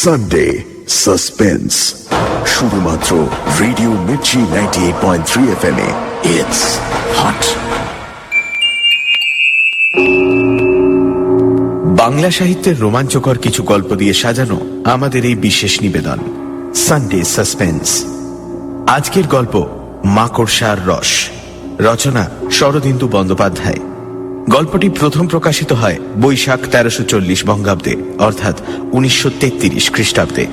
Sunday suspense, শুধুমাত্র radio Mirchi 98.3 FM এ। It's hot. Bangla সাহিত্যের রোমাঞ্চকর কিছু গল্প দিয়ে সাজানো আমাদের এই বিশেষ নিবেদন সানডে সাসপেন্স। আজকের গল্প মাকড়সার রস, রচনা শরদিন্দু বন্দ্যোপাধ্যায়। গল্পটি প্রথম প্রকাশিত হয় বৈশাখ 1340 বঙ্গাব্দে, অর্থাৎ 1933 খ্রিস্টাব্দে।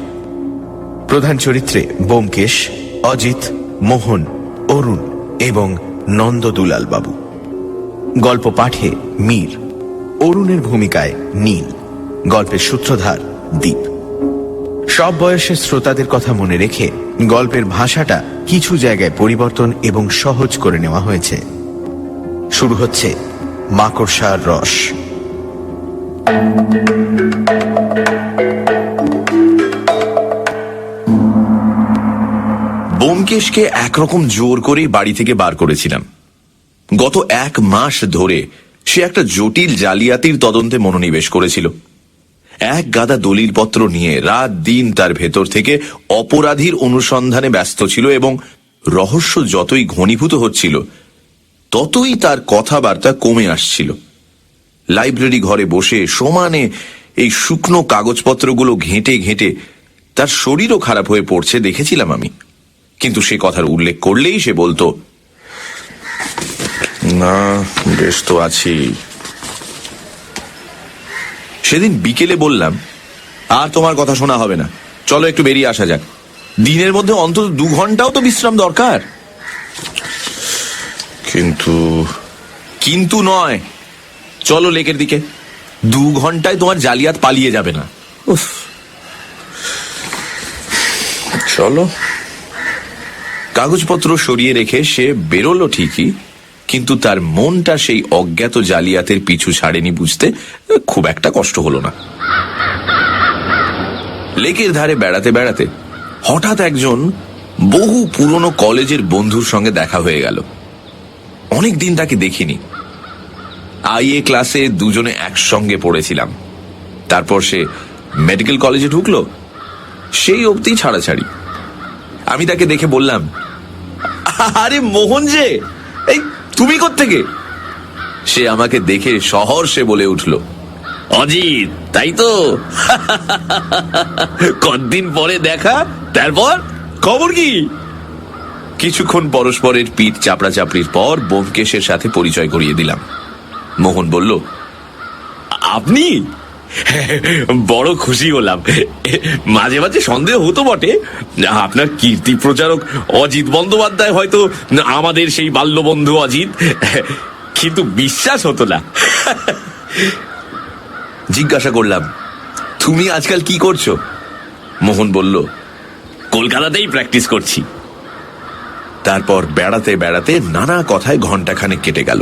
প্রধান চরিত্রে ব্যোমকেশ, অজিত, মোহন, অরুণ এবং নন্দদুলাল বাবু। গল্প পাঠে মীর, অরুণের ভূমিকায় নীল, গল্পের সূত্রধার দীপ। সব বয়সের শ্রোতাদের কথা মনে রেখে গল্পের ভাষাটা কিছু জায়গায় পরিবর্তন এবং সহজ করে নেওয়া হয়েছে। শুরু হচ্ছে মাকড়সার রস। ব্যোমকেশকে একরকম জোর করে বাড়ি থেকে বার করেছিলাম। গত 1 মাস ধরে সে একটা জটিল জালিয়াতির তদন্তে মনোনিবেশ করেছিল। এক গাদা দলিলপত্র নিয়ে রাত দিন তার ভেতর থেকে অপরাধীর অনুসন্ধানে ব্যস্ত ছিল এবং রহস্য যতই ঘনীভূত হচ্ছিল ততই তার কথাবার্তা কমে আসছিল। লাইব্রেরি ঘরে বসে সমানে এই শুকনো কাগজপত্রগুলো ঘেঁটে ঘেঁটে তার শরীরও খারাপ হয়ে পড়ছে দেখেছিলাম আমি। কিন্তু সে কথার উল্লেখ করলেই সে বলতো, না বেশ তো আছি। সেদিন বিকেলে বললাম, আর তোমার কথা শোনা হবে না, চলো একটু বেরিয়ে আসা যাক। দিনের মধ্যে অন্তত 2 ঘন্টাও তো বিশ্রাম দরকার। কিন্তু নয়, চলো লেকের দিকে। 2 ঘন্টায় তোমার জালিয়াত পালিয়ে যাবে না। উফ, চলো। কাগজপত্র সরিয়ে রেখে সে বেরোলো ঠিকই, কিন্তু তার মনটা সেই অজ্ঞাত জালিয়াতের পিছু ছাড়েনি বুঝতে খুব একটা কষ্ট হলো না। লেকের ধারে বেড়াতে বেড়াতে হঠাৎ একজন বহু পুরনো কলেজের বন্ধুর সঙ্গে দেখা হয়ে গেল। অনেকদিন তাকে দেখিনি। আইএ ক্লাসে দুজনে একসঙ্গে পড়েছিলাম। তারপর সে মেডিকেল কলেজে ঢুকলো, সেই অবধি ছাড়াছাড়ি। আমি তাকে দেখে বললাম, আরে মোহন যে, এই তুমি কোত্থেকে? সে আমাকে দেখে সহর্ষে বলে উঠল, অজিত, তাই তো? কতদিন পরে দেখা, তারপর খবর কি? কিছুক্ষণ পরস্পরের পিঠ চাপড়াচাপড়ির পর ব্যোমকেশের সাথে পরিচয় করিয়ে দিলাম। মোহন বলল, আপনি? বড় খুশি হলাম। মাঝে মাঝে সন্দেহ হতো বটে, আপনার কীর্তি প্রচারক অজিত বন্দ্যোপাধ্যায় হয়তো আমাদের সেই বাল্যবন্ধু অজিত, কিন্তু বিশ্বাস হতো না। জিজ্ঞাসা করলাম, তুমি আজকাল কি করছো? মোহন বলল, কলকাতাতেই প্র্যাকটিস করছি। তারপর বেড়াতে বেড়াতে নানা কথায় ঘণ্টাখানেক কেটে গেল।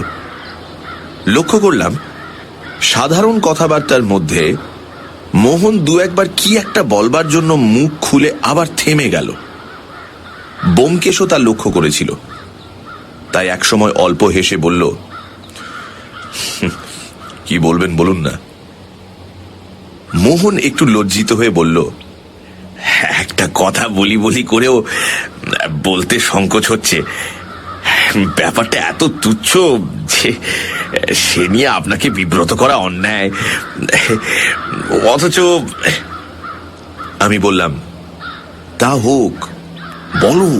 লক্ষ্য করলাম সাধারণ কথাবার্তার মধ্যে মোহন 2-1 বার কি একটা বলবার জন্য মুখ খুলে আবার থেমে গেল। ব্যোমকেশও তা লক্ষ্য করেছিল, তাই একসময় অল্প হেসে বলল, কি বলবেন বলুন না। মোহন একটু লজ্জিত হয়ে বলল, একটা কথা বলি বলি করেও বলতে সংকোচ হচ্ছে। ব্যাপারটা এত তুচ্ছ যে সে নিয়ে আপনাকে বিব্রত করা অন্যায়। অথচ আমি বললাম, তা হোক, বলো।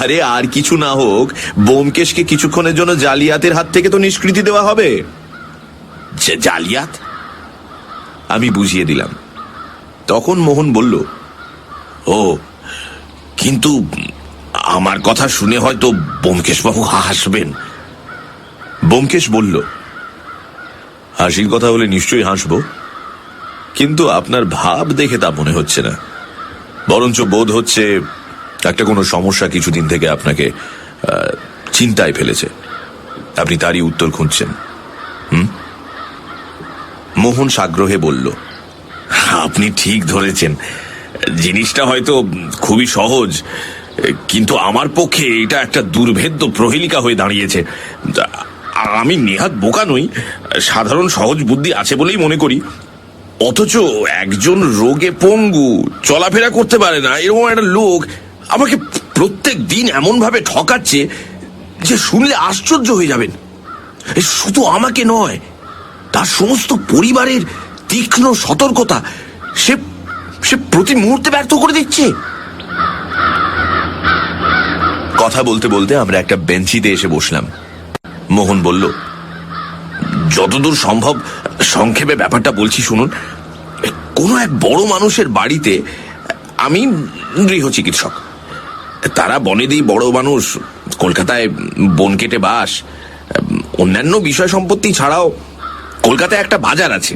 আরে আর কিছু না হোক, ব্যোমকেশকে কিছুক্ষণের জন্য জালিয়াতের হাত থেকে তো নিষ্কৃতি দেওয়া হবে। জালিয়াত? আমি বুঝিয়ে দিলাম। তখন মোহন বলল, ও, কিন্তু আমার কথা শুনে হয়তো ব্যোমকেশবাবু হাসবেন। ব্যোমকেশ বলল, হাসির কথা হলে নিশ্চয়ই হাসব, কিন্তু আপনার ভাব দেখে তা মনে হচ্ছে না। বরঞ্চ বোধ হচ্ছে একটা কোনো সমস্যা কিছুদিন থেকে আপনাকে চিন্তায় ফেলেছে। আপনি তারই উত্তর খুঁজছেন। মোহন সাগ্রহে বলল, আপনি ঠিক ধরেছেন। জিনিসটা হয়তো খুবই সহজ, কিন্তু আমার পক্ষে এটা একটা দুর্ভেদ্য প্রহেলিকা হয়ে দাঁড়িয়েছে। আমি নেহাত বোকা নই, সাধারণ সহজ বুদ্ধি আছে বলেই মনে করি। অথচ একজন রোগে পঙ্গু, চলাফেরা করতে পারে না, এরকম একটা লোক আমাকে প্রত্যেক দিন এমন ভাবে ঠকাচ্ছে যে শুনলে আশ্চর্য হয়ে যাবেন। শুধু আমাকে নয়, তার সমস্ত পরিবারের তীক্ষ্ণ সতর্কতা সে সে প্রতি মুহূর্তে ব্যর্থ করে দিচ্ছে। কথা বলতে বলতে আমরা একটা বেঞ্চিতে এসে বসলাম। মোহন বলল, যতদূর সম্ভব সংক্ষেপে ব্যাপারটা বলছি শুনুন। কোনো এক বড় মানুষের বাড়িতে, আমি গৃহ চিকিৎসক, তারা বনেদি বড় মানুষ, কলকাতায় বন কেটে বাস, অন্যান্য বিষয় সম্পত্তি ছাড়াও কলকাতায় একটা বাজার আছে,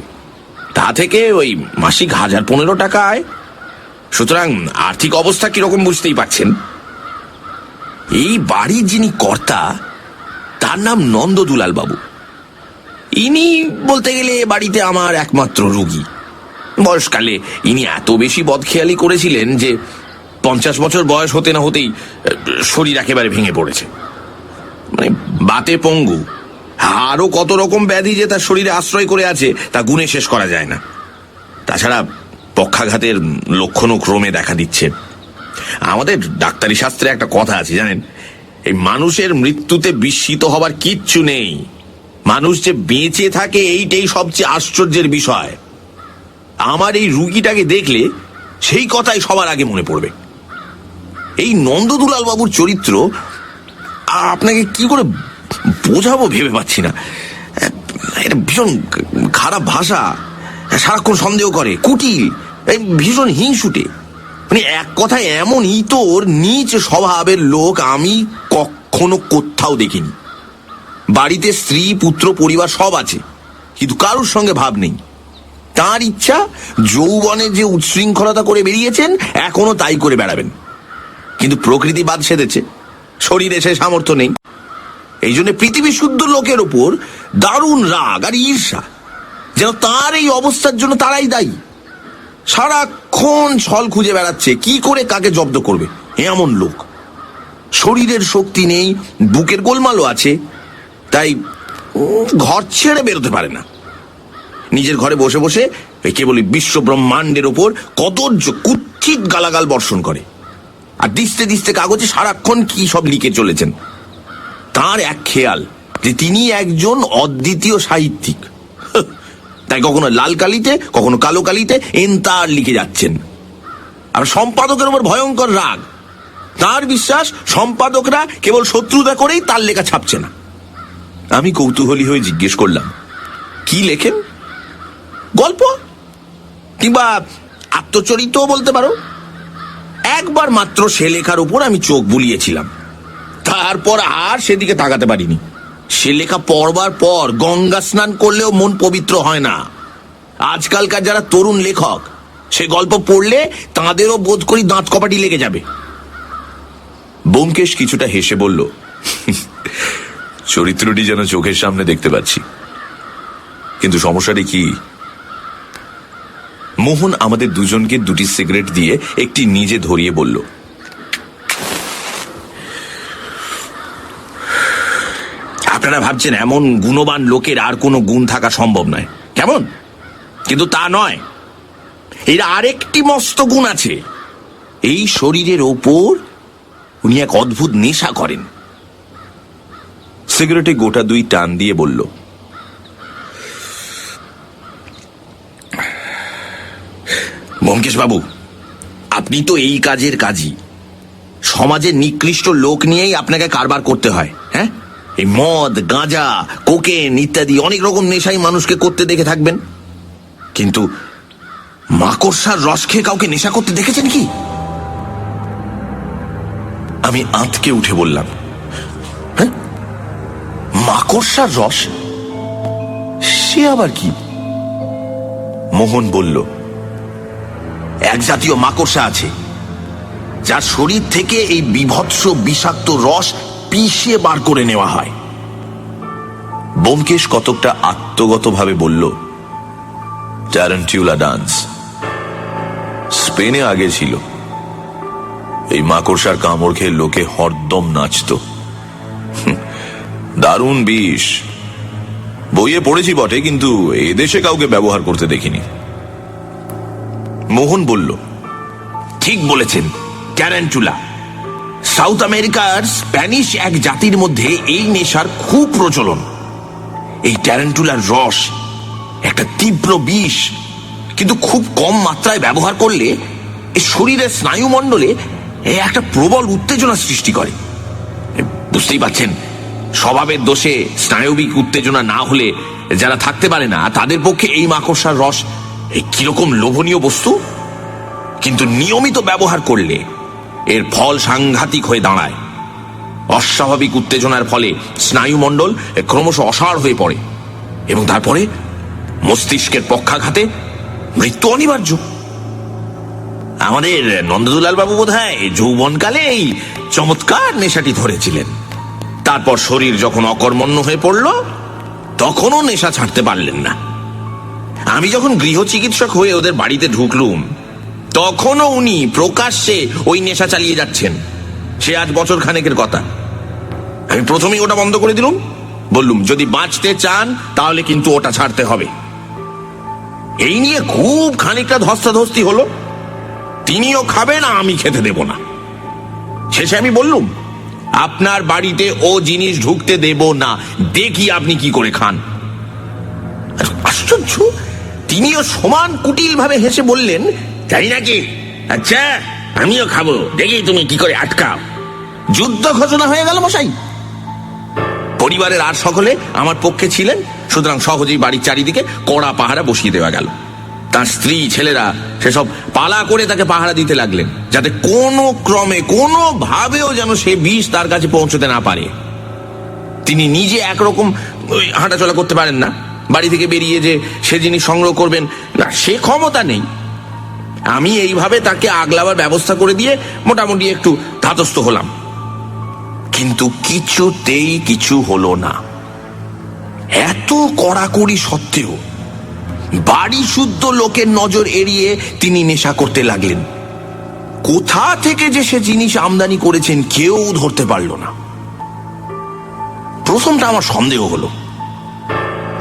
তা থেকে ওই মাসিক 1015 টাকা আয়। সুতরাং আর্থিক অবস্থা কিরকম বুঝতেই পাচ্ছেন। এই বাড়ির যিনি কর্তা, তার নাম নন্দদুলাল বাবু। ইনি বলতে গেলে বাড়িতে আমার একমাত্র রোগী। বয়সকালে ইনি এত বেশি বদখেয়ালি করেছিলেন যে 50 বছর বয়স হতে না হতেই শরীর একেবারে ভেঙে পড়েছে। মানে বাতে পঙ্গু, আরো কত রকম ব্যাধি যে তার শরীরে আশ্রয় করে আছে তা গুণে শেষ করা যায় না। তাছাড়া পক্ষাঘাতের লক্ষণও ক্রমে দেখা দিচ্ছে। আমাদের ডাক্তারি শাস্ত্রে একটা কথা আছে জানেন, এই মানুষের মৃত্যুতে বিস্মিত হবার কিচ্ছু নেই, মানুষ যে বেঁচে থাকে এইটাই সবচেয়ে আশ্চর্যের বিষয়। আমার এই রুগীটাকে দেখলে সেই কথাই সবার আগে মনে পড়বে। এই নন্দদুলাল বাবুর চরিত্র আপনাকে কি করে বোঝাবো ভেবে পাচ্ছি না। এটা ভীষণ খারাপ ভাষা, সারাক্ষণ সন্দেহ করে, কুটিল, ভীষণ হিংসুটে। মানে এক কথায় এমন ইতর নীচ স্বভাবের লোক আমি কখনো কোথাও দেখিনি। বাড়িতে স্ত্রী পুত্র পরিবার সব আছে, কিন্তু কারোর সঙ্গে ভাব নেই। তার ইচ্ছা যৌবনে যে উচ্ছৃঙ্খলতা করে বেরিয়েছেন এখনো তাই করে বেড়াবেন। কিন্তু প্রকৃতি বাদ সেধেছে, শরীরে সে সামর্থ্য নেই। এই জন্য পৃথিবী শুদ্ধ লোকের ওপর দারুণ রাগ আর ঈর্ষা, যেন তার এই অবস্থার জন্য তারাই দায়ী। সারাক্ষণ ছল খুঁজে বেড়াচ্ছে কি করে কাকে জব্দ করবে। এমন লোক, শরীরের শক্তি নেই, বুকের গোলমালও আছে, তাই ঘর ছেড়ে বেরোতে পারে না। নিজের ঘরে বসে বসে কেবল বিশ্ব ব্রহ্মাণ্ডের ওপর কদর্য কুৎসিত গালাগাল বর্ষণ করে, আর দিস্তে দিস্তে কাগজে সারাক্ষণ কি সব লিখে চলেছেন। তার এক খেয়াল যে তিনি একজন অদ্বিতীয় সাহিত্যিক, তাই কখনো লাল কালিতে কখনো কালো কালিতে এন্তার লিখে যাচ্ছেন। আর সম্পাদকের উপর ভয়ঙ্কর রাগ, তার বিশ্বাস সম্পাদকরা কেবল শত্রুতা করেই তার লেখা ছাপছে না। আমি কৌতূহলী হয়ে জিজ্ঞেস করলাম, কি লেখেন? গল্প কিংবা আত্মচরিত্রও বলতে পারো। একবার মাত্র সে লেখার উপর আমি চোখ বুলিয়েছিলাম, তারপর আর সেদিকে তাকাতে পারিনি। সে লেখা পড়বার পর গঙ্গা স্নান করলেও মন পবিত্র হয় না। আজকালকার যারা তরুণ লেখক, সে গল্প পড়লে তাঁদেরও বোধ করি দাঁত কপাটি লেগে যাবে। ব্যোমকেশ কিছুটা হেসে বলল, চরিত্রটি যেন চোখের সামনে দেখতে পাচ্ছি, কিন্তু সমস্যাটি কি? মোহন আমাদের দুজনকে 2টি সিগারেট দিয়ে একটি নিজে ধরিয়ে বলল, আপনারা ভাবছেন এমন গুণবান লোকের আর কোনো গুণ থাকা সম্ভব নয়, কেমন? কিন্তু তা নয়, এর আরেকটি মস্ত গুণ আছে। এই শরীরের ওপর উনি এক অদ্ভুত নেশা করেন। সিগারেটে গোটা 2 টান দিয়ে বলল, ব্যোমকেশ বাবু, আপনি তো এই কাজের কাজী। সমাজের নিকৃষ্ট লোক নিয়েই আপনাকে কারবার করতে হয়। হ্যাঁ, এই মদ, গাঁজা, কোকেন ইত্যাদি অনেক রকম নেশাই মানুষকে করতে দেখে থাকবেন, কিন্তু মাকড়সার রস খেয়ে কাউকে নেশা করতে দেখেছেন কি? আমি আঁতকে উঠে বললাম, হ্যাঁ, মাকড়সার রস? সে আবার কি? মোহন বলল, এক জাতীয় মাকড়সা আছে যার শরীর থেকে এই বিভৎস বিষাক্ত রস পিষে বার করে নেওয়া হয়। ব্যোমকেশ কতকটা আত্মগতভাবে বলল, ট্যারেন্টিউলা ডান্স। স্পেনে আগে ছিল। এই মাকড়সার কামড় খেয়ে লোকে হরদম নাচত। দারুণ বিষ। বইয়ে পড়েছি বটে, কিন্তু এদেশে কাউকে ব্যবহার করতে দেখিনি। মোহন বলল, ঠিক বলেছেন, ট্যারান্টুলা। সাউথ আমেরিকার স্প্যানিশ এক জাতির মধ্যে এই নেশার খুব প্রচলন। এই ট্যারান্টুলার রস একটা তীব্র বিষ, কিন্তু খুব কম মাত্রায় ব্যবহার করলে এই শরীরের স্নায়ুমণ্ডলে একটা প্রবল উত্তেজনা সৃষ্টি করে। বুঝতেই পারছেন, স্বভাবের দোষে স্নায়বিক উত্তেজনা না হলে যারা থাকতে পারে না, তাদের পক্ষে এই মাকড়সার রস কিরকম লোভনীয় বস্তু। কিন্তু নিয়মিত ব্যবহার করলে এর ফল সাংঘাতিক হয়ে দাঁড়ায়। অস্বাভাবিক উত্তেজনার ফলে স্নায়ুমণ্ডল ক্রমশ অসাড় হয়ে পড়ে এবং তারপরে মস্তিষ্কের পক্ষাঘাতে মৃত্যু অনিবার্য। আমাদের নন্দদুলাল বাবু বোধহয় যৌবনকালে এই চমৎকার নেশাটি ধরেছিলেন। তারপর শরীর যখন অকর্মণ্য হয়ে পড়ল, তখনও নেশা ছাড়তে পারলেন না। আমি যখন গৃহ চিকিৎসক হয়ে ওদের বাড়িতে ঢুকলুম, তখনও উনি প্রকাশ্যে ওই নেশা চালিয়ে যাচ্ছেন। সে আজ বছর খানেকের কথা। আমি প্রথমেই ওটা বন্ধ করে দিলুম, বললুম যদি বাঁচতে চান তাহলে কিন্তু ওটা ছাড়তে হবে। এই নিয়ে খুব খানিকটা ধস্তাধস্তি হলো। তিনিও খাবেন, আমি খেতে দেব না। শেষে আমি বললুম, আপনার বাড়িতে ও জিনিস ঢুকতে দেব না, দেখি আপনি কি করে খান। আশ্চর্য, তিনিও সমান কুটিল ভাবে হেসে বললেন, জানি নাকি, আচ্ছা আমিও খাবো, দেখি তুমি কি করে আটকাও। যুদ্ধ ঘোষণা হয়ে গেল মশাই। পরিবারের আর সকলে আমার পক্ষে ছিলেন, সুতরাং সহজেই বাড়ির চারিদিকে কড়া পাহারা বসিয়ে দেওয়া গেল। তার স্ত্রী ছেলেরা সেসব পালা করে তাকে পাহারা দিতে লাগলেন, যাতে কোনো ক্রমে কোনো ভাবেও যেন সে বিষ তার কাছে পৌঁছতে না পারে। তিনি নিজে একরকম হাঁটাচলা করতে পারেন না, বাড়ি থেকে বেরিয়ে যে সে জিনিস সংগ্রহ করবেন না, সে ক্ষমতা নেই। আমি এইভাবে তাকে আগলাবার ব্যবস্থা করে দিয়ে মোটামুটি একটু ধাতস্থ হলাম, কিন্তু কিছুতেই কিছু হলো না। এত কড়াকড়ি সত্ত্বেও বাড়ি শুদ্ধ লোকের নজর এড়িয়ে তিনি নেশা করতে লাগলেন। কোথা থেকে যে সে জিনিস আমদানি করেছেন কেউ ধরতে পারল না। প্রথমটা আমার সন্দেহ হলো,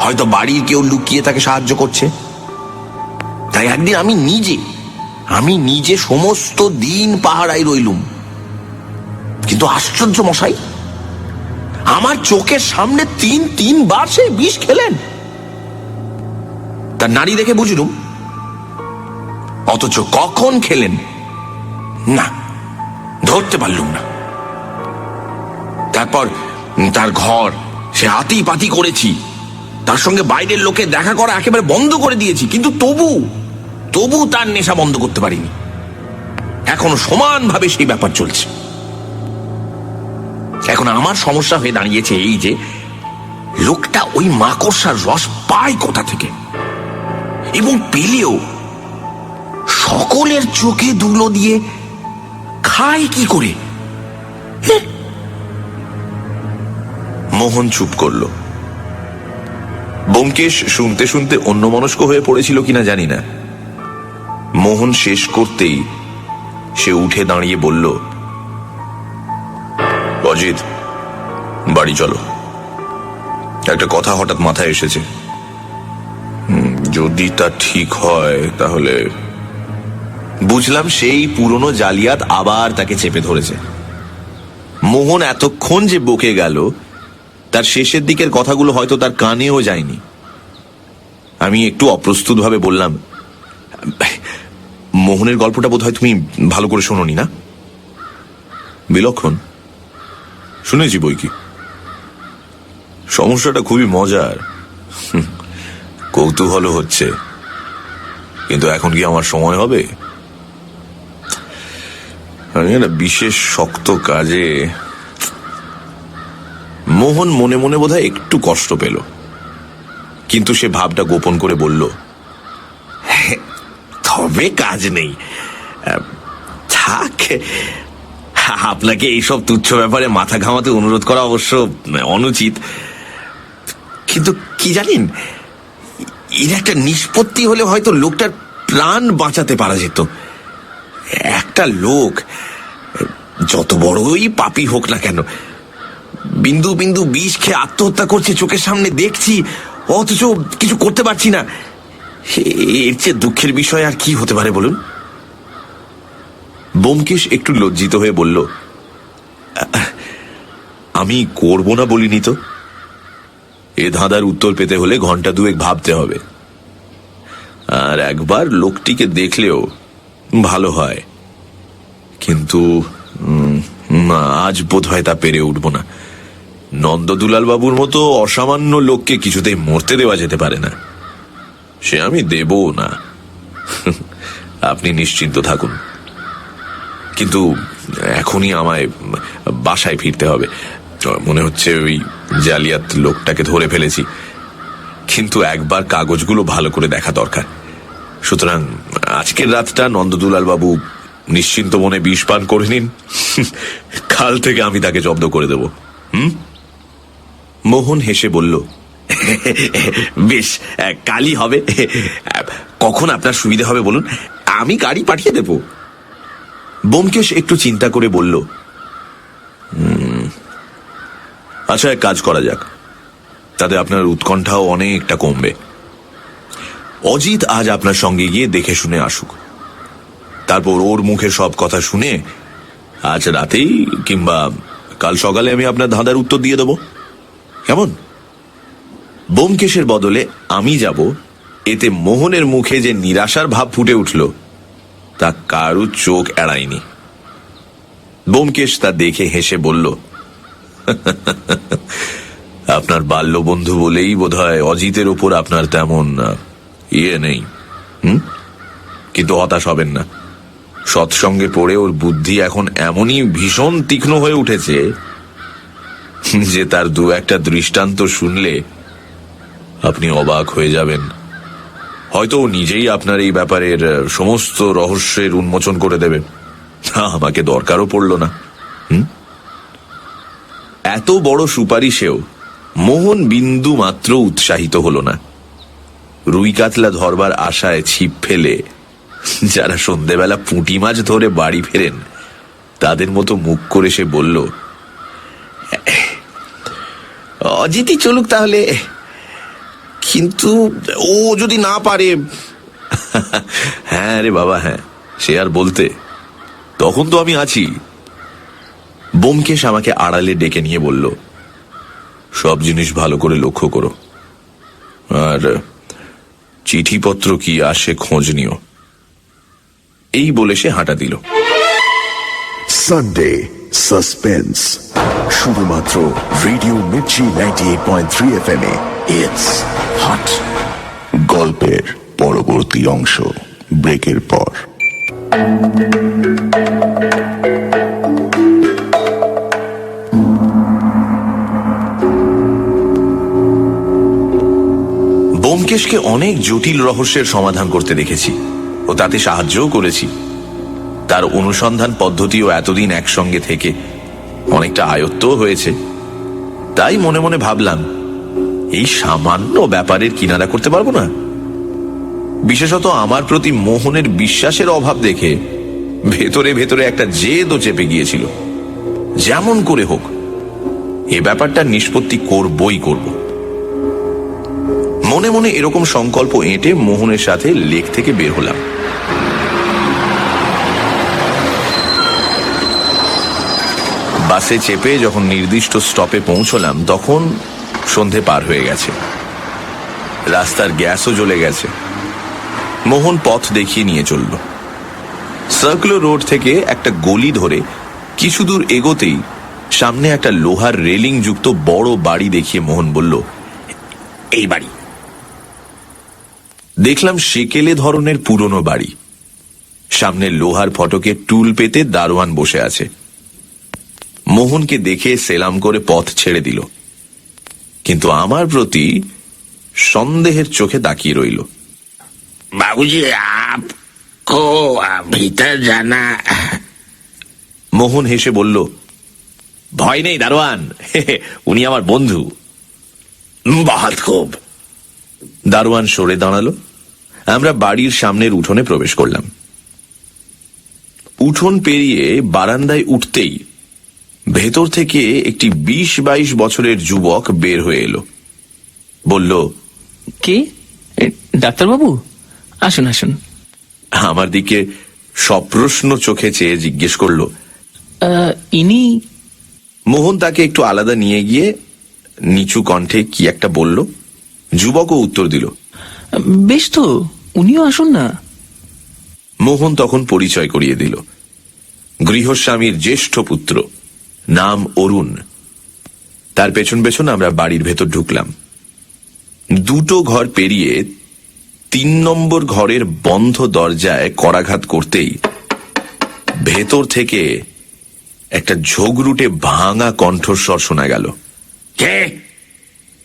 হয়তো বাড়ির কেউ লুকিয়ে তাকে সাহায্য করছে। তাই একদিন আমি নিজে সমস্ত দিন পাহারায় রইলুম। কিন্তু আশ্চর্য মশাই, আমার চোখের সামনে তিনবার সে বিষ খেলেন। তার নাড়ি দেখে বুঝলুম, অথচ কখন খেলেন না ধরতে পারলুম না। তারপর তার ঘর সে হাতি পাতি করেছি, তার সঙ্গে বাইরের লোকে দেখা করা একেবারে বন্ধ করে দিয়েছি, কিন্তু তবু তার নেশা বন্ধ করতে পারিনি। এখনো সমানভাবে সেই ব্যাপার চলছে। এখন আমার সমস্যা হয়ে দাঁড়িয়েছে এই যে, লোকটা ওই মাকড়সার রস পায় কোথা থেকে, এবং পেলেও সকলের চোখে ধুলো দিয়ে খায় কি করে? মোহন চুপ করল। ব্যোমকেশ শুনতে শুনতে অন্যমনস্ক হয়ে পড়েছিল কিনা জানি না। মোহন শেষ করতেই সে উঠে দাঁড়িয়ে বলল, অজিত, বাড়ি চলো, একটা কথা হঠাৎ মাথায় এসেছে। যদি তা ঠিক হয় তাহলে। বুঝলাম সেই পুরনো জালিয়াত আবার তাকে চেপে ধরেছে। মোহন এতক্ষণ যে বকে গেল, তার শেষের দিকের কথাগুলো হয়তো তার কানেও যায়নি। আমি একটু অপ্রস্তুত ভাবে বললাম, মোহনের গল্পটা বোধহয় তুমি ভালো করে শোনোনি না? বিলক্ষণ, শুনেছি বই কি। সমস্যাটা খুবই মজার, কৌতূহল হচ্ছে, কিন্তু এখন কি আমার সময় হবে? আমি একটা বিশেষ শক্ত কাজে। মোহন মনে মনে বোধহয় একটু কষ্ট পেল, কিন্তু সে ভাবটা গোপন করে বলল, তবে কাজ নেই, থাক। আপনাকে এইসব তুচ্ছ ব্যাপারে মাথা ঘামাতে অনুরোধ করা অবশ্য অনুচিত, কিন্তু কি জানেন, এর একটা নিষ্পত্তি হলে হয়তো লোকটার প্রাণ বাঁচাতে পারা যেত। একটা লোক যত বড়ই পাপী হোক না কেন, বিন্দু বিন্দু বিষ খেয়ে আত্মহত্যা করছে চোখের সামনে দেখছি, অথচ কিছু করতে পারছি না। এর চেয়ে দুঃখের বিষয় আর কি হতে পারে বলুন? ব্যোমকেশ একটু লজ্জিত হয়ে বলল, আমি করব না বলিনি তো। এ ধাঁধার উত্তর পেতে হলে ঘন্টা দুয়েক ভাবতে হবে, আর একবার লোকটিকে দেখলেও ভালো হয়, কিন্তু আজ বোধ হয় তা পেরে উঠব না। নন্দদুলাল বাবুর মতো অসামান্য লোককে কিছুতেই মরতে দেওয়া যেতে পারে না, সে আমি দেবও না। আপনি নিশ্চিন্ত থাকুন, কিন্তু এখনই আমায় বাসায় ফিরতে হবে। মনে হচ্ছে ওই জালিয়াত লোকটাকে ধরে ফেলেছি, কিন্তু একবার কাগজগুলো ভালো করে দেখা দরকার। সুতরাং আজকের রাতটা নন্দদুলাল বাবু নিশ্চিন্ত মনে বিষ পান করে নিন, কাল থেকে আমি তাকে জব্দ করে দেব। মোহন হেসে বলল, বেশ, কালই হবে। কখন আপনার সুবিধা হবে বলুন, আমি গাড়ি পাঠিয়ে দেব। ব্যোমকেশ একটু চিন্তা করে বলল, আচ্ছা, এক কাজ করা যাক, তাতে আপনার উৎকণ্ঠাও অনেকটা কমবে। অজিত আজ আপনার সঙ্গে গিয়ে দেখে শুনে আসুক, তারপর ওর মুখে সব কথা শুনে আজ রাতেই কিংবা কাল সকালে আমি আপনার ধাঁধার উত্তর দিয়ে দেব, কেমন? ব্যোমকেশের বদলে আমি যাব, এতে মোহনের মুখে যে নিরাশার ভাব ফুটে উঠল তা কারু চোখ এড়ায়নি। ব্যোমকেশ তা দেখে হেসে বলল, আপনার বাল্য বন্ধু বলেই বোধহয় অজিতের ওপর আপনার তেমন ইয়ে নেই। কিন্তু হতাশ হবেন না, সৎসঙ্গে পড়ে ওর বুদ্ধি এখন এমনই ভীষণ তীক্ষ্ণ হয়ে উঠেছে যে তার দু একটা দৃষ্টান্ত শুনলে আপনি অবাক হয়ে যাবেন। হয়তো ও নিজেই আপনার এই ব্যাপারের সমস্ত রহস্যের উন্মোচন করে দেবে, আমাকে দরকারও পড়ল না। এত বড় সুপারিশেও মোহন বিন্দু মাত্র উৎসাহিত হল না। রুই কাতলা ধরবার আশায় ছিপ ফেলে যারা সন্ধেবেলা পুঁটি মাছ ধরে বাড়ি ফেরেন তাদের মতো মুখ করে সে বলল, অজিতই চলুক তাহলে, কিন্তু ও যদি না পারে। হ্যাঁ রে বাবা, হ্যাঁ, সে আর বলতে, তখন তো আমি আছি। ব্যোমকেশ আমাকে আড়ালে ডেকে নিয়ে বলল, সব জিনিস ভালো করে লক্ষ্য করো, আর চিঠিপত্র কি আসে খোঁজ নিও। এই বলে সে হাঁটা দিল। সানডে সাসপেন্স, শুধুমাত্র রেডিও মির্চি 98.3 FM এ। It's hot. গল্পের পরবর্তী অংশ ব্রেকের পর। ব্যোমকেশকে অনেক জটিল রহস্যের সমাধান করতে দেখেছি ও তাতে সাহায্যও করেছি। তার অনুসন্ধান পদ্ধতিও এতদিন একসঙ্গে থেকে অনেকটা আয়ত্তও হয়েছে। তাই মনে মনে ভাবলাম, এই সামান্য ব্যাপারের কিনারা করতে পারবো না। বিশেষত আমার প্রতি মোহনের বিশ্বাসের অভাব দেখে ভেতরে ভেতরে একটা জেদও চেপে গিয়েছিল। যেমন করে হোক এ ব্যাপারটা নিষ্পত্তি করবই করব। মনে মনে এরকম সংকল্প এঁটে মোহনের সাথে লেক থেকে বের হলাম। বাসে চেপে যখন নির্দিষ্ট স্টপে পৌঁছলাম তখন সন্ধে পার হয়ে গেছে, রাস্তার গ্যাসও জ্বলে গেছে। মোহন পথ দেখিয়ে নিয়ে চলল। সার্কুলার রোড থেকে একটা গলি ধরে কিছু দূর এগোতেই সামনে একটা লোহার রেলিং যুক্ত বড় বাড়ি দেখিয়ে মোহন বলল, এই বাড়ি। দেখলাম সেকেলে ধরনের পুরনো বাড়ি। সামনে লোহার ফটকে টুল পেতে দারোয়ান বসে আছে। মোহনকে দেখে সেলাম করে পথ ছেড়ে দিল, কিন্তু আমার প্রতি সন্দেহের চোখে তাকিয়ে রইল। बाबूजी आपको भीतर जाना। মোহন হেসে বলল, ভয় নেই দারোয়ান, উনি আমার বন্ধু। बहुत खूब। দারোয়ান সরে দাঁড়ালো। আমরা বাড়ির সামনের উঠোনে প্রবেশ করলাম। উঠোন পেরিয়ে বারান্দায় উঠতেই ভেতর থেকে একটি 20-22 বছরের যুবক বের হয়ে এলো। বলল, কে? ডাক্তারবাবু? আসুন আসুন। আমার দিকে সপ্রশ্ন চোখে চেয়ে জিজ্ঞেস করলো। ইনি? মোহন তাকে একটু আলাদা নিয়ে গিয়ে নিচু কণ্ঠে কি একটা বলল। যুবকও উত্তর দিল। বেশ তো, উনিও আসুন না। মোহন তখন পরিচয় করিয়ে দিল। গৃহস্বামীর জ্যেষ্ঠ পুত্র, নাম অরুণ। তার পেছন পেছন আমরা বাড়ির ভেতর ঢুকলাম। দুটো ঘর পেরিয়ে 3 নম্বর ঘরের বন্ধ দরজায় করাঘাত করতেই ভেতর থেকে একটা ঝোগরুটে ভাঙা কণ্ঠস্বর শোনা গেল। কে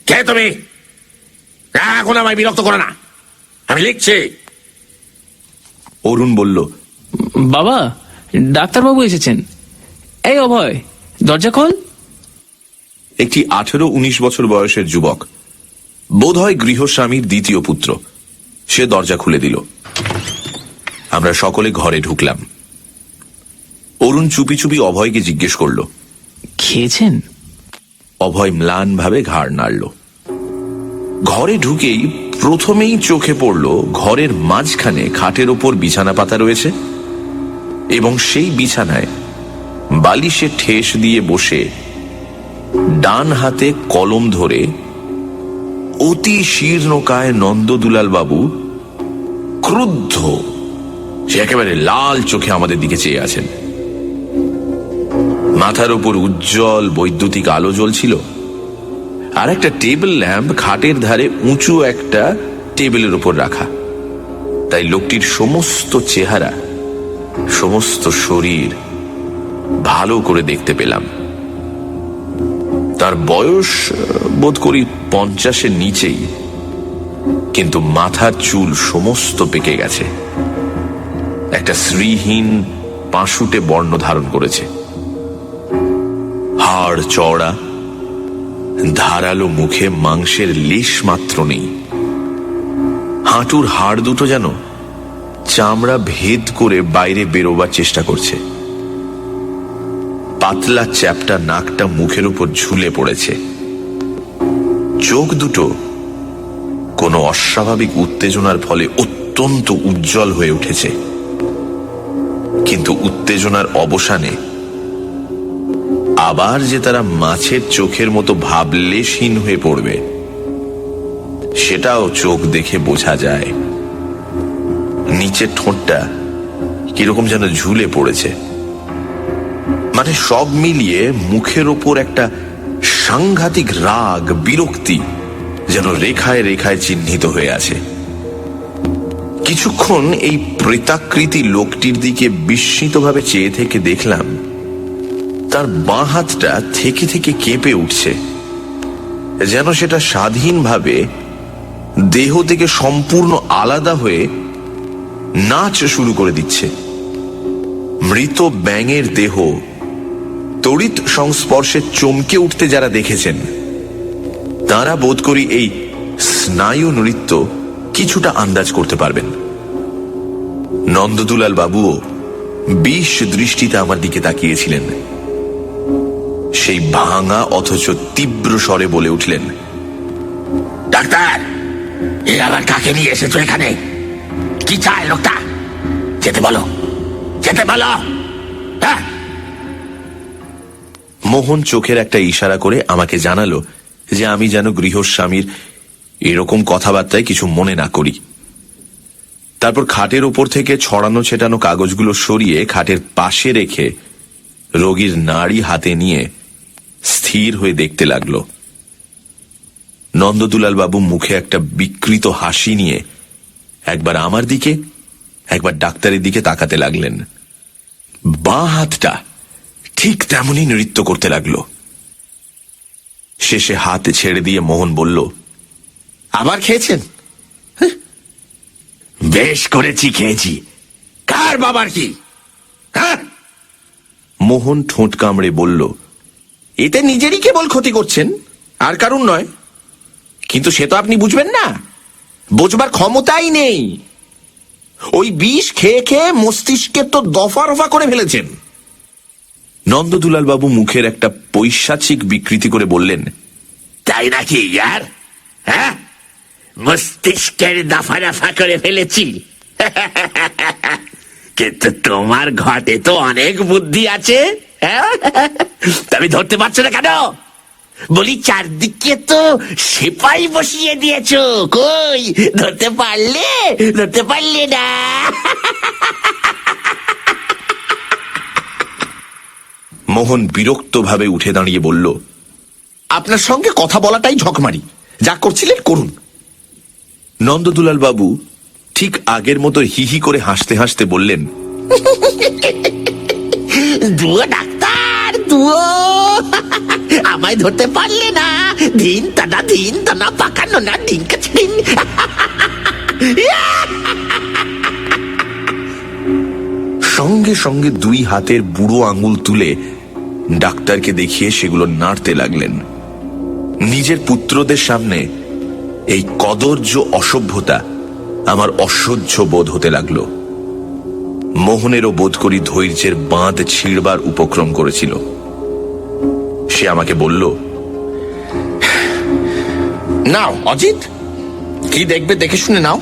কে তুমি? এখন আমায় বিরক্ত করো না, আমি লিখছি। অরুণ বলল, বাবা, ডাক্তারবাবু এসেছেন। এই অভয়, দরজা খোল। একটি 18-19 বছর বয়সের যুবক, বোধহয় গৃহস্বামীর দ্বিতীয় পুত্র, সে দরজা খুলে দিল। আমরা সকলে ঘরে ঢুকলাম। অরুণ চুপি চুপি অভয়কে জিজ্ঞেস করল। খেয়েছেন? অভয় ম্লান ভাবে ঘাড় নাড়ল। ঘরে ঢুকেই প্রথমেই চোখে পড়ল ঘরের মাঝখানে খাটের ওপর বিছানা পাতা রয়েছে এবং সেই বিছানায় বালিশে ঠেস দিয়ে বসে ডান হাতে কলম ধরে অতি শীর্ণকায় নন্দদুলাল বাবু ক্রুদ্ধ, সে একেবারে লাল চোখে আমাদের দিকে চেয়ে আছেন। মাথার ওপর উজ্জ্বল বৈদ্যুতিক আলো জ্বলছিল, আর একটা টেবিল ল্যাম্প খাটের ধারে উঁচু একটা টেবিলের উপর রাখা। তাই লোকটির সমস্ত চেহারা, সমস্ত শরীর ভালো করে দেখতে পেলাম। তার বয়স বোধ করি 50-এর নিচেই, কিন্তু মাথার চুল সমস্ত পেকে গেছে, একটা শ্রীহীন পাশুটে বর্ণ ধারণ করেছে। হাড় চওড়া, ধারালো মুখে মাংসের লেশ মাত্র নেই। হাঁটুর হাড় দুটো যেন চামড়া ভেদ করে বাইরে বেরোবার চেষ্টা করছে। পাতলা চ্যাপ্টা নাকটা মুখের উপর ঝুলে পড়েছে। চোখ দুটো কোনো অস্বাভাবিক উত্তেজনার ফলে অত্যন্ত উজ্জ্বল হয়ে উঠেছে, কিন্তু উত্তেজনার অবসানে আবার যে তারা মাছের চোখের মতো ভাবলেশহীন হয়ে পড়বে, সেটাও চোখ দেখে বোঝা যায়। নিচের ঠোঁটটা কিরকম যেন ঝুলে পড়েছে। মানে সব মিলিয়ে মুখের ওপর একটা সাংঘাতিক রাগ, বিরক্তি যেন রেখায় রেখায় চিহ্নিত হয়ে আছে। কিছুক্ষণ এই প্রেতাকৃতি লোকটির দিকে বিস্মিতভাবে চেয়ে থেকে দেখলাম তার বাঁ হাতটা থেকে থেকে কেঁপে উঠছে, যেন সেটা স্বাধীনভাবে দেহ থেকে সম্পূর্ণ আলাদা হয়ে নাচ শুরু করে দিচ্ছে। মৃত ব্যাঙের দেহ তড়িৎ সংস্পর্শে চমকে উঠতে যারা দেখেছেন, তারা বোধ করি এই স্নায়ু নৃত্য কিছুটা আন্দাজ করতে পারবেন। নন্দদুলাল বাবুও বিষ দৃষ্টিতে আমার দিকে তাকিয়েছিলেন। সেই ভাঙা অথচ তীব্র স্বরে বলে উঠলেন, ডাক্তার, এ আবার কাকে নিয়ে এসেছো এখানে? কি চায় লোকটা? যেতে বলো, যেতে বলো। হ্যাঁ? মোহন চোখের একটা ইশারা করে আমাকে জানালো যে আমি যেন গৃহস্বামীর এরকম কথাবার্তায় কিছু মনে না করি। তারপর খাটের ওপর থেকে ছড়ানো ছেটানো কাগজগুলো সরিয়ে খাটের পাশে রেখে রোগীর নাড়ি হাতে নিয়ে স্থির হয়ে দেখতে লাগলো। নন্দদুলাল বাবু মুখে একটা বিকৃত হাসি নিয়ে একবার আমার দিকে, একবার ডাক্তারের দিকে তাকাতে লাগলেন। বাঁ হাতটা ঠিক তেমনই নৃত্য করতে লাগলো। শেষে হাত ছেড়ে দিয়ে মোহন বলল, আবার খেয়েছেন? বেশ করেছি, খেয়েছি। কার বাবার কি? হ্যাঁ? মোহন ঠোঁট কামড়ে বলল, এতে নিজেরই কেবল ক্ষতি করছেন, আর কারণ নয়। কিন্তু সে তো আপনি বুঝবেন না, বোঝবার ক্ষমতাই নেই। ওই বিষ খেয়ে খেয়ে মস্তিষ্কে তো দফা রফা করে ফেলেছেন। নন্দদুলাল বাবু মুখের একটা পৈশাচিক বিকৃতি করে বললেন, তাই নাকি ইয়ার? হ্যাঁ, মস্তিষ্কের দফা রফা করে ফেলেছি। কিন্তু তোমার ঘটে তো অনেক বুদ্ধি আছে, হ্যাঁ? তবে ধরতে পারছো না কেন? বলি চারদিকে তো সেপাই বসিয়ে দিয়েছো, কই ধরতে পারলে? ধরতে পারলে না। মোহন বিরক্তভাবে উঠে দাঁড়িয়ে বলল, আপনার সঙ্গে কথা বলাটাই ঝকমারি, যা করছিলেন করুন। নন্দদুলাল বাবু ঠিক আগের মতো হিহি করে হাসতে হাসতে বললেন, দুয়ো ডাক্তার, দুয়ো আমায় ধরতে পারলে না। দিন টানা পাকানো না ডিঙ্কা ছিন। সঙ্গে সঙ্গে দুই হাতের বুড়ো আঙুল তুলে ডাক্তারকে দেখিয়ে সেগুলো নাড়তে লাগলেন। নিজের পুত্রদের সামনে এই কদর্য অসভ্যতা আমার অসহ্য বোধ হতে লাগলো। মোহনেরও বোধ করি ধৈর্যের বাঁধ ছিঁড়বার উপক্রম করেছিল। সে আমাকে বলল, নাও অজিত, কি দেখবে দেখে শুনে নাও,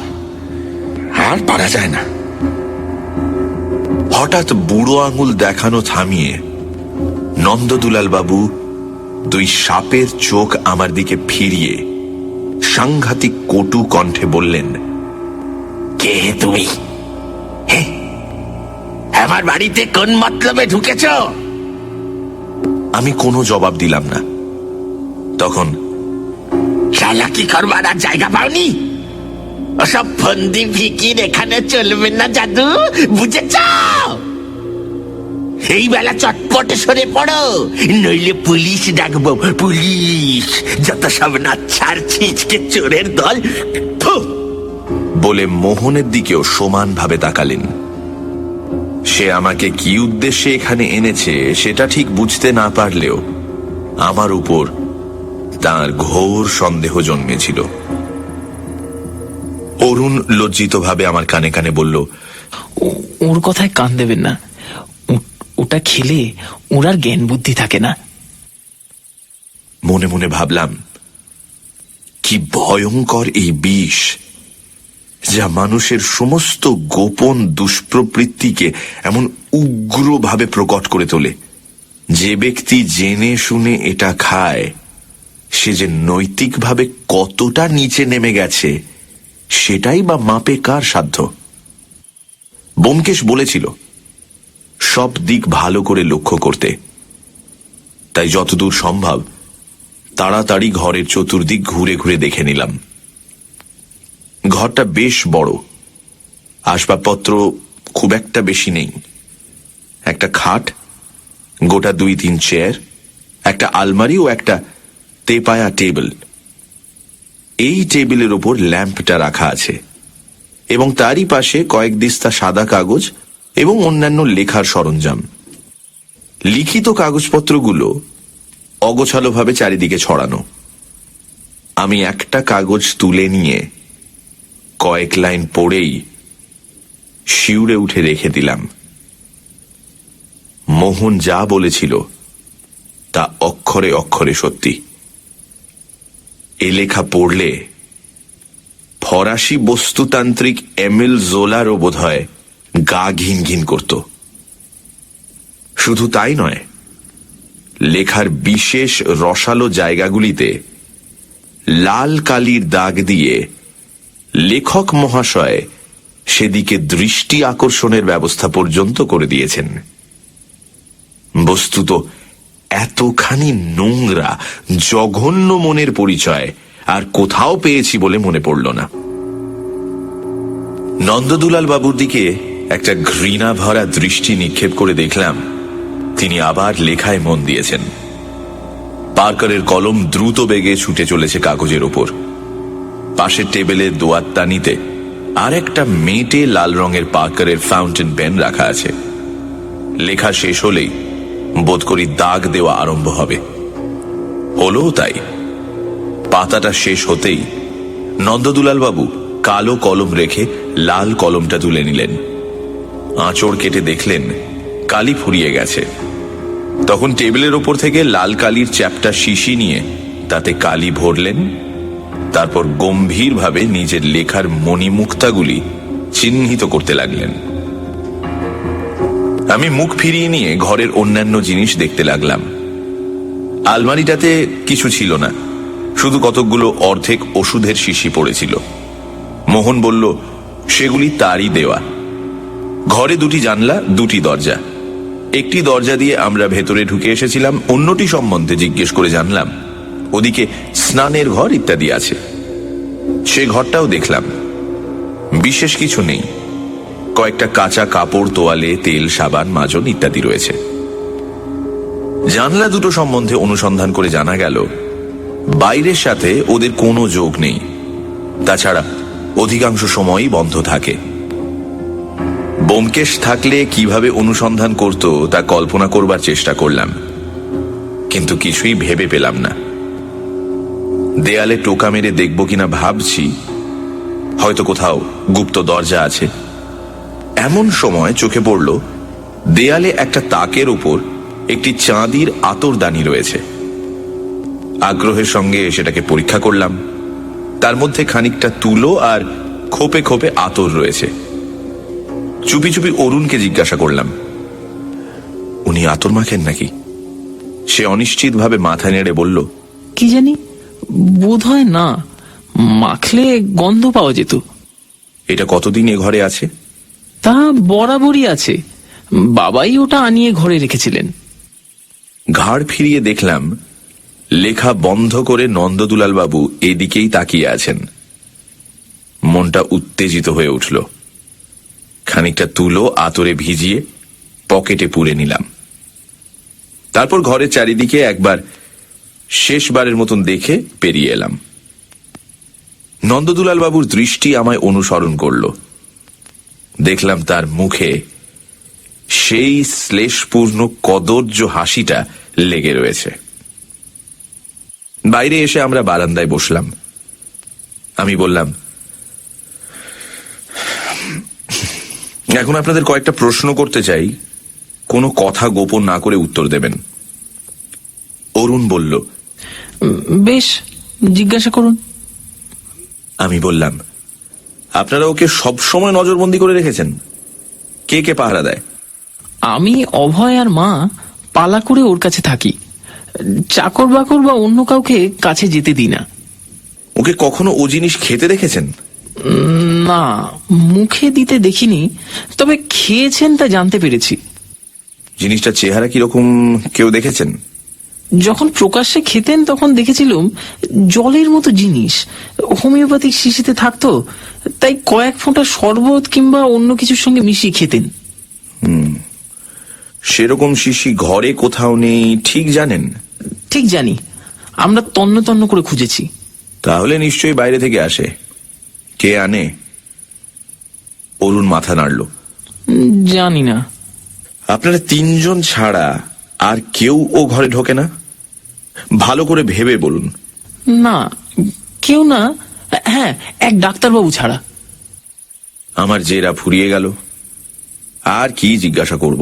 আর পারা যায় না। হঠাৎ বুড়ো আঙুল দেখানো থামিয়ে নন্দদুলাল বাবু দুই সাপের চোখ আমার দিকে ফিরিয়ে সাংঘাতিক কটু কণ্ঠে বললেন, কে তুমি? আমার বাড়িতে কোন মতলবে ঢুকেছ? আমি কোনো জবাব দিলাম না। তখন, চালাকি করবার আর জায়গা পাওনি? ওসব ফন্দি ফিকির এখানে চলবে না জাদু, বুঝেছ? এই বেলা চটপট সরে পড়ো, নইলে পুলিশ ডাকবো, পুলিশ। যত সব নাচ্ছার ছিচকে চোরের দল। ফু! বলে মোহনের দিকেও সমানভাবে তাকালেন। সে আমাকে কি উদ্দেশ্যে এখানে এনেছে সেটা ঠিক বুঝতে না পারলেও আমার উপর তার ঘোর সন্দেহ জন্মেছিল। অরুণ লজ্জিতভাবে আমার কানে কানে বলল, ওর কথায় কান দেবেন না, ওটা খেলে ওর আর জ্ঞান বুদ্ধি থাকে না। মনে মনে ভাবলাম, কি ভয়ঙ্কর এই বিষ, যা মানুষের সমস্ত গোপন দুষ্প্রবৃত্তিকে এমন উগ্রভাবে প্রকট করে তোলে। যে ব্যক্তি জেনে শুনে এটা খায়, সে যে নৈতিকভাবে কতটা নিচে নেমে গেছে সেটাই বা মাপে কার সাধ্য? ব্যোমকেশ বলেছিল সব দিক ভালো করে লক্ষ্য করতে। তাই যতদূর সম্ভব তাড়াতাড়ি ঘরের চতুর্দিক ঘুরে ঘুরে দেখে নিলাম। ঘরটা বেশ বড়, আসবাবপত্র খুব একটা বেশি নেই। একটা খাট, গোটা 2-3 চেয়ার, একটা আলমারি ও একটা তেপায়া টেবিল। এই টেবিলের ওপর ল্যাম্পটা রাখা আছে এবং তারই পাশে কয়েক দিস্তা সাদা কাগজ এবং অন্যান্য লেখার সরঞ্জাম। লিখিত কাগজপত্রগুলো অগোছালোভাবে চারিদিকে ছড়ানো। আমি একটা কাগজ তুলে নিয়ে কয়েক লাইন পড়েই শিউরে উঠে রেখে দিলাম। মোহন যা বলেছিল তা অক্ষরে অক্ষরে সত্যি। এ লেখা পড়লে ফরাসি বস্তুতান্ত্রিক এমিল জোলারও বোধহয় গা ঘিন ঘিন করত। শুধু তাই নয়, লেখার বিশেষ রসালো জায়গাগুলিতে লাল কালির দাগ দিয়ে লেখক মহাশয় সেদিকে দৃষ্টি আকর্ষণের ব্যবস্থা পর্যন্ত করে দিয়েছেন। বস্তুত এতখানি নোংরা জঘন্য মনের পরিচয় আর কোথাও পেয়েছি বলে মনে পড়ল না। নন্দদুলাল বাবুর দিকে একটা ঘৃণা ভরা দৃষ্টি নিক্ষেপ করে দেখলাম তিনি আবার লেখায় মন দিয়েছেন। পার্কারের কলম দ্রুত বেগে ছুটে চলেছে কাগজের ওপর। পাশের টেবিলে দোয়াত্তানিতে আর একটা মেটে লাল রঙের পার্কারের ফাউন্টেন পেন রাখা আছে। লেখা শেষ হলেই বোধ করি দাগ দেওয়া আরম্ভ হবে। হলো তাই। পাতাটা শেষ হতেই নন্দদুলাল বাবু কালো কলম রেখে লাল কলমটা তুলে নিলেন। আঁচড় কেটে দেখলেন কালি ফুরিয়ে গেছে। তখন টেবিলের ওপর থেকে লাল কালির চ্যাপটা শিশি নিয়ে তাতে কালি ভরলেন তারপর গম্ভীরভাবে নিজের লেখার মণিমুক্তাগুলি চিহ্নিত করতে লাগলেন। আমি মুখ ফিরিয়ে নিয়ে ঘরের অন্যান্য জিনিস দেখতে লাগলাম। আলমারিটাতে কিছু ছিল না, শুধু কতকগুলো অর্ধেক ওষুধের শিশি পড়েছিল। মোহন বলল সেগুলি তারই দেওয়া। ঘরে দুটি জানলা, দুটি দরজা। একটি দরজা দিয়ে আমরা ভেতরে ঢুকে এসেছিলাম, অন্যটি সম্বন্ধে জিজ্ঞেস করে জানলাম ওদিকে স্নানের ঘর ইত্যাদি আছে। সে ঘরটাও দেখলাম, বিশেষ কিছু নেই। কয়েকটা কাঁচা কাপড়, তোয়ালে, তেল, সাবান, মাজন ইত্যাদি রয়েছে। জানলা দুটো সম্বন্ধে অনুসন্ধান করে জানা গেল বাইরের সাথে ওদের কোনো যোগ নেই, তাছাড়া অধিকাংশ সময়ই বন্ধ থাকে। ব্যোমকেশ থাকলে কিভাবে অনুসন্ধান করত তা কল্পনা করবার চেষ্টা করলাম, কিন্তু কিছুই ভেবে পেলাম না। দেয়ালে টোকা মেরে দেখব কিনা ভাবছি, হয়তো কোথাও গুপ্ত দরজা আছে। এমন সময় চোখে পড়ল দেয়ালে একটা তাকের উপর একটি চাঁদির আতরদানি রয়েছে। আগ্রহের সঙ্গে সেটাকে পরীক্ষা করলাম। তার মধ্যে খানিকটা তুলো আর খোপে খোপে আতর রয়েছে। চুপি চুপি অরুণকে জিজ্ঞাসা করলাম, উনি আতর মাখেন নাকি? সে অনিশ্চিতভাবে মাথা নেড়ে বলল, কি জানি, বোধ হয় না, মাখলে গন্ধ পাওয়া যেত। এটা কতদিন এ ঘরে আছে? তা বরাবরই আছে, বাবাই ওটা আনিয়ে ঘরে রেখেছিলেন। ঘাড় ফিরিয়ে দেখলাম লেখা বন্ধ করে নন্দদুলাল বাবু এদিকেই তাকিয়ে আছেন। মনটা উত্তেজিত হয়ে উঠল। খানিকটা তুলো আতরে ভিজিয়ে পকেটে পুরে নিলাম। তারপর ঘরের চারিদিকে একবার শেষবারের মতন দেখে পেরিয়ে এলাম। নন্দদুলাল বাবুর দৃষ্টি আমায় অনুসরণ করল। দেখলাম তার মুখে সেই শ্লেষপূর্ণ কদর্য হাসিটা লেগে রয়েছে। বাইরে এসে আমরা বারান্দায় বসলাম। আমি বললাম, এখন আপনাদের কয়েকটা প্রশ্ন করতে চাই, কোনো কথা গোপন না করে উত্তর দেবেন। অরুণ বলল, বেশ, জিজ্ঞাসা করুন। আমি বললাম, আপনারা ওকে সবসময় নজরবন্দি করে রেখেছেন? কে কে পাহারা দেয়? আমি, অভয় আর মা পালা করে ওর কাছে থাকি। চাকর বাকর বা অন্য কাউকে কাছে যেতে দিই না। ওকে কখনো ও জিনিস খেতে দেখেছেন? না, মুখে দিতে দেখিনি, তবে খেয়েছেন তা জানতে পেরেছি। জিনিসটা চেহারা কিরকম কেউ দেখেছেন? যখন প্রকাশ্যে খেতেন তখন দেখেছিলাম জলের মতো জিনিস হোমিওপ্যাথিক শিশিতে থাকতো, তাই কয়েক ফোঁটা শরবত কিংবা অন্য কিছুর সঙ্গে মিশিয়ে খেতেন। সেরকম শিশি ঘরে কোথাও নেই ঠিক জানেন? ঠিক জানি, আমরা তন্ন তন্ন করে খুঁজেছি। তাহলে নিশ্চয়ই বাইরে থেকে আসে। কে আনে? অরুণ মাথা নাড়ল। জানি না। আপনারা তিনজন ছাড়া আর কেউ ও ঘরে ঢোকে না? ভালো করে ভেবে বলুন। না, কেউ না। হ্যাঁ, এক ডাক্তারবাবু ছাড়া। আমার জেরা ফুরিয়ে গেল। আর কি জিজ্ঞাসা করব?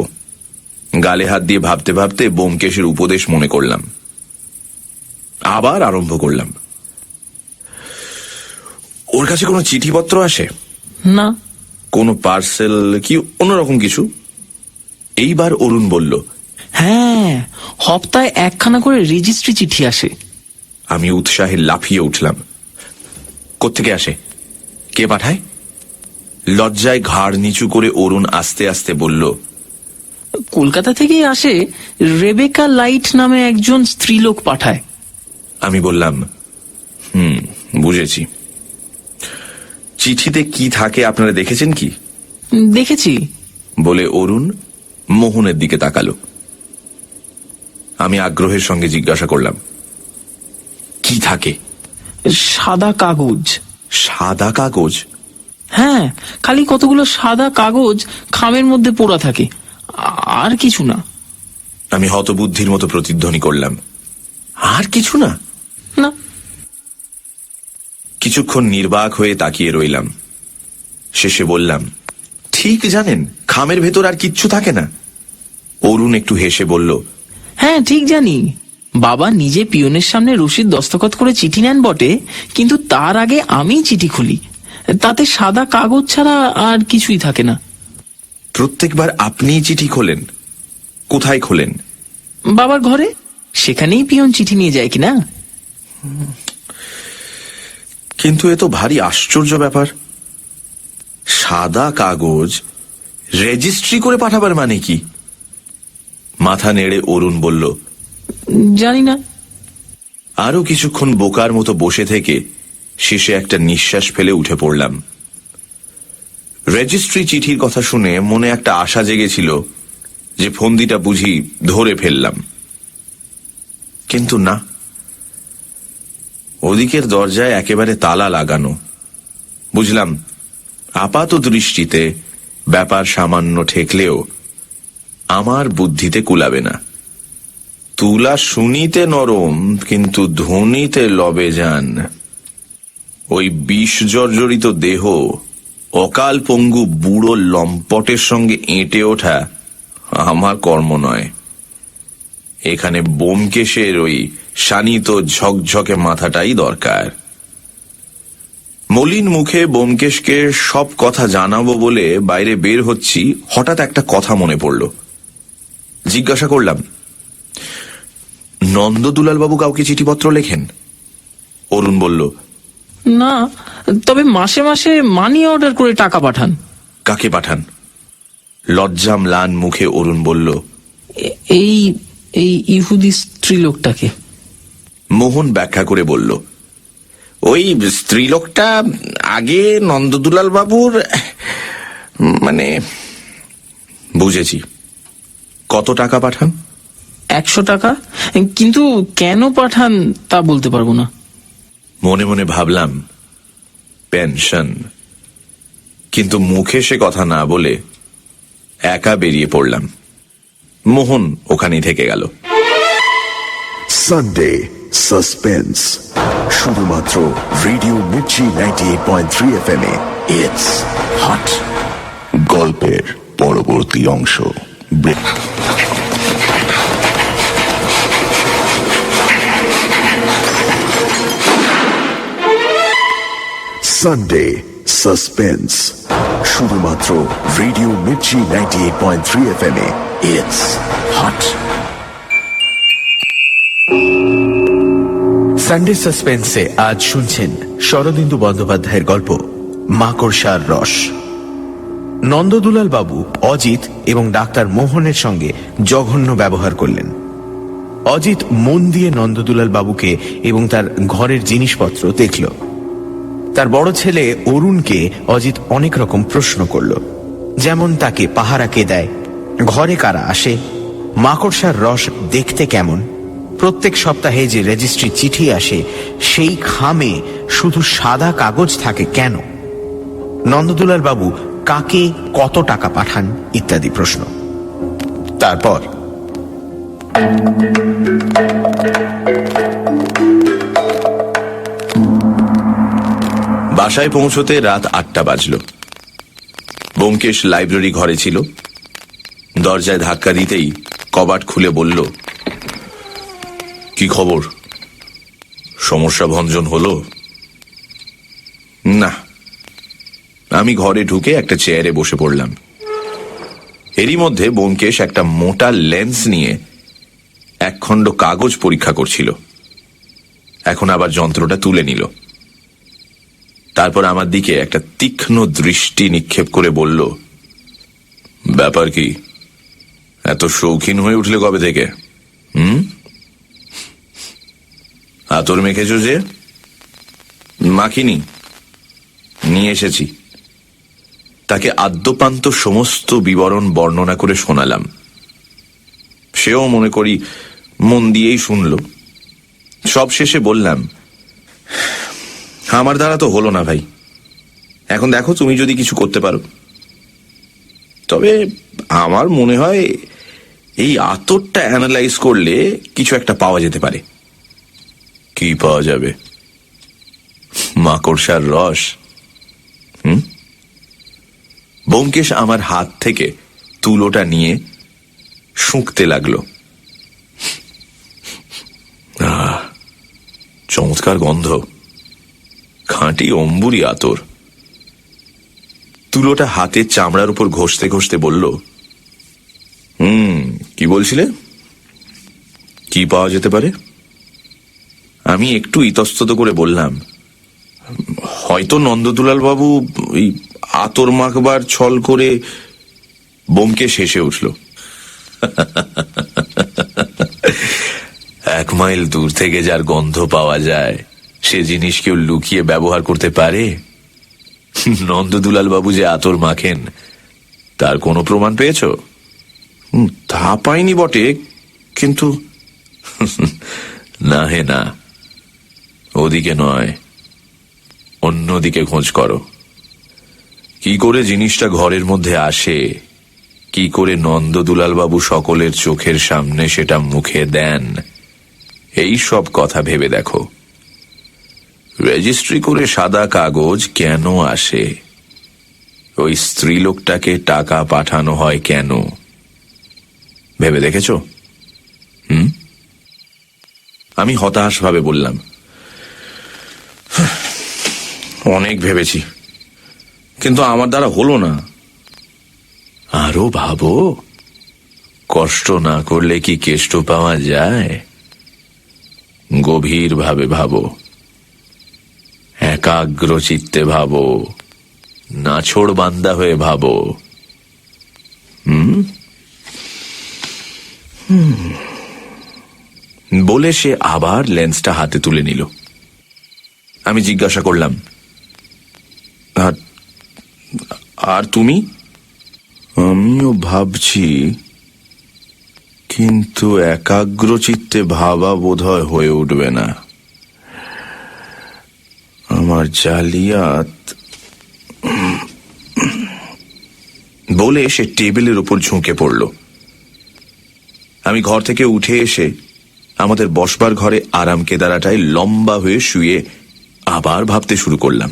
গালে হাত দিয়ে ভাবতে ভাবতে ব্যোমকেশের উপদেশ মনে করলাম। আবার আরম্ভ করলাম, ওর কাছে কোনো চিঠিপত্র আসে? না। কোনো পার্সেল কি অন্যরকম কিছু? এইবার অরুণ বলল, হ্যাঁ, হপ্তায় একখানা করে রেজিস্ট্রি চিঠি আসে। আমি উৎসাহে লাফিয়ে উঠলাম। কোত্থেকে আসে? কে পাঠায়? লজ্জায় ঘাড় নিচু করে অরুণ আস্তে আস্তে বলল, কলকাতা থেকেই আসে। রেবেকা লাইট নামে একজন স্ত্রীলোক পাঠায়। আমি বললাম, বুঝেছি। চিঠিতে কি থাকে আপনারা দেখেছেন কি? দেখেছি। বলে অরুণ মোহনের দিকে তাকালো। আমি আগ্রহের সঙ্গে জিজ্ঞাসা করলাম, কি থাকে? সাদা কাগজ। সাদা কাগজ? হ্যাঁ, খালি কতগুলো সাদা কাগজ খামের মধ্যে পোড়া থাকে, আর কিছু না। আমি হতবুদ্ধির মতো প্রতিধ্বনি করলাম, আর কিছু না? না। কিছুক্ষণ নির্বাক হয়ে তাকিয়ে রইলাম। শেষে বললাম, ঠিক জানেন খামের ভেতর আর কিচ্ছু থাকে না? অরুণ একটু হেসে বলল, হ্যাঁ, ঠিক জানি। বাবা নিজে পিয়নের সামনে রসিদ দস্তখত করে চিঠি নেন বটে, কিন্তু তার আগে আমিই চিঠি খুলি। তাতে সাদা কাগজ ছাড়া আর কিছুই থাকে না। প্রত্যেকবার আপনিই চিঠি খোলেন? কোথায় খোলেন? বাবার ঘরে, সেখানেই পিয়ন চিঠি নিয়ে যায় কিনা। কিন্তু এ তো ভারী আশ্চর্য ব্যাপার। সাদা কাগজ রেজিস্ট্রি করে পাঠাবার মানে কি? মাথা নেড়ে অরুণ বলল, জানি না। আরো কিছুক্ষণ বোকার মতো বসে থেকে শেষে একটা নিঃশ্বাস ফেলে উঠে পড়লাম। রেজিস্ট্রি চিঠির কথা শুনে মনে একটা আশা জেগেছিল যে ফন্দিটা বুঝি ধরে ফেললাম, কিন্তু না, ওদিকের দরজায় একেবারে তালা লাগানো। বুঝলাম আপাত দৃষ্টিতে ব্যাপার সামান্য ঠেকলেও আমার বুদ্ধিতে কুলাবে না। তুলা শুনিতে নরম, কিন্তু ধ্বনিতে লবে যান। ওই বিষ জর্জরিত দেহ অকাল পঙ্গু বুড়ো লম্পটের সঙ্গে এঁটে ওঠা আমার কর্ম নয়। এখানে ব্যোমকেশের ওই শানিত ঝকঝকে মাথাটাই দরকার। মলিন মুখে ব্যোমকেশকে সব কথা জানাবো বলে বাইরে বের হচ্ছি, হঠাৎ একটা কথা মনে পড়ল। জিজ্ঞাসা করলাম, নন্দদুলাল বাবু কাউকে চিঠিপত্র লেখেন? অরুণ বলল, না, তবে মাসে মাসে মানি অর্ডার করে টাকা পাঠান। কাকে পাঠান? লজ্জা ম্লান মুখে অরুণ বলল, এই এই ইহুদি স্ত্রীলোকটাকে। মোহন ব্যাখ্যা করে বলল, ওই স্ত্রীলোকটা আগে নন্দদুলাল বাবুর মানে। বুঝেছি। কত টাকা পাঠান? 100 টাকা, কিন্তু কেন পাঠান তা বলতে পারবো না। মনে মনে ভাবলাম পেনশন, কিন্তু মুখে সে কথা না বলে একা বেরিয়ে পড়লাম। মোহন ওখানেই থেকে গেল। সানডে সাসপেন্স, শুধুমাত্র রেডিও মির্চি 98.3 FM এ। It's hot. গল্পের পরবর্তী অংশ। সানডে সাসপেন্স, শুধুমাত্র রেডিও মির্চি 98.3 FM এ। It's hot. সানডে সাসপেন্সে আজ শুনছেন শরদিন্দু বন্দ্যোপাধ্যায়ের গল্প মাকড়সার রস। নন্দদুলাল বাবু অজিত এবং ডাক্তার মোহনের সঙ্গে জঘন্য ব্যবহার করলেন। অজিত মন দিয়ে নন্দদুলাল বাবুকে এবং তার ঘরের জিনিসপত্র দেখল। তার বড় ছেলে অরুণকে অজিত অনেক রকম প্রশ্ন করল, যেমন তাকে পাহারা কে দেয়, ঘরে কারা আসে, মাকড়সার রস দেখতে কেমন, প্রত্যেক সপ্তাহে যে রেজিস্ট্রি চিঠি আসে সেই খামে শুধু সাদা কাগজ থাকে কেন, নন্দদুলাল বাবু কাকে কত টাকা পাঠান ইত্যাদি প্রশ্ন। তারপর বাসায় পৌঁছতে রাত 8টা বাজল। ব্যোমকেশ লাইব্রেরি ঘরে ছিল। দরজায় ধাক্কা দিতেই কবাট খুলে বলল, কি খবর? সমস্যা ভঞ্জন হলো? না। আমি ঘরে ঢুকে একটা চেয়ারে বসে পড়লাম। এরই মধ্যে ব্যোমকেশ একটা মোটা লেন্স নিয়ে একখণ্ড কাগজ পরীক্ষা করছিল। এখন আবার যন্ত্রটা তুলে নিল। তারপর আমার দিকে একটা তীক্ষ্ণ দৃষ্টি নিক্ষেপ করে বলল, ব্যাপার কি? এত শৌখিন হয়ে উঠলে কবে থেকে? আতর মেখেছ যে? মাখিনি, নিয়ে এসেছি। তাকে আদ্যপান্ত সমস্ত বিবরণ বর্ণনা করে শোনালাম। সেও মনে করি মন দিয়েই শুনল। সব শেষে বললাম, আমার দ্বারা তো হলো না ভাই, এখন দেখো তুমি যদি কিছু করতে পারো। তবে আমার মনে হয় এই আতরটা অ্যানালাইজ করলে কিছু একটা পাওয়া যেতে পারে। কি পাওয়া যাবে? মাকড়সার রস। ব্যোমকেশ আমার হাত থেকে তুলোটা নিয়ে শুঁকতে লাগলো। চমৎকার গন্ধ, খাঁটি অম্বুরি আতর। তুলোটা হাতের চামড়ার উপর ঘষতে ঘষতে বলল, কি বলছিলে? কি পাওয়া যেতে পারে? আমি একটু ইতস্তত করে বললাম, হয়তো নন্দদুলাল বাবু এই আতর মাখবার ছল করে। বোমকেশ হেসে উঠল। 1 মাইল দূর থেকে যার গন্ধ পাওয়া যায় সে জিনিস কেউ লুকিয়ে ব্যবহার করতে পারে? নন্দদুলাল বাবু যে আতর মাখেন তার কোনো প্রমাণ পেয়েছ? তা পাইনি বটে, কিন্তু না হে না, ওদিকে নয়, অন্যদিকে খোঁজ করো। কি করে জিনিসটা ঘরের মধ্যে আসে, কি করে নন্দদুলাল বাবু সকলের চোখের সামনে সেটা মুখে দেন, এই সব কথা ভেবে দেখো। রেজিস্ট্রি করে সাদা কাগজ কেন আসে? ওই স্ত্রীলোকটাকে টাকা পাঠানো হয় কেন? ভেবে দেখেছ? আমি হতাশ ভাবে বললাম, অনেক ভেবেছি, কিন্তু আমার দ্বারা হলো না। আরো ভাবো, কষ্ট না করলে কি কেষ্ট পাওয়া যায়? গভীর ভাবে ভাবো, একাগ্র চিত্তে ভাবো, নাছোড় বান্দা হয়ে ভাবো। বলে সে আবার লেন্সটা হাতে তুলে নিল। আমি জিজ্ঞাসা করলাম, আর তুমি? আমিও ভাবছি, কিন্তু একাগ্র চিত্তে ভাবা বোধহয় হয়ে উঠবে না। আমার জালিয়াত। বলে সে টেবিলের উপর ঝুঁকে পড়ল। আমি ঘর থেকে উঠে এসে আমাদের বসবার ঘরে আরাম কেদারাটায় লম্বা হয়ে শুয়ে আবার ভাবতে শুরু করলাম।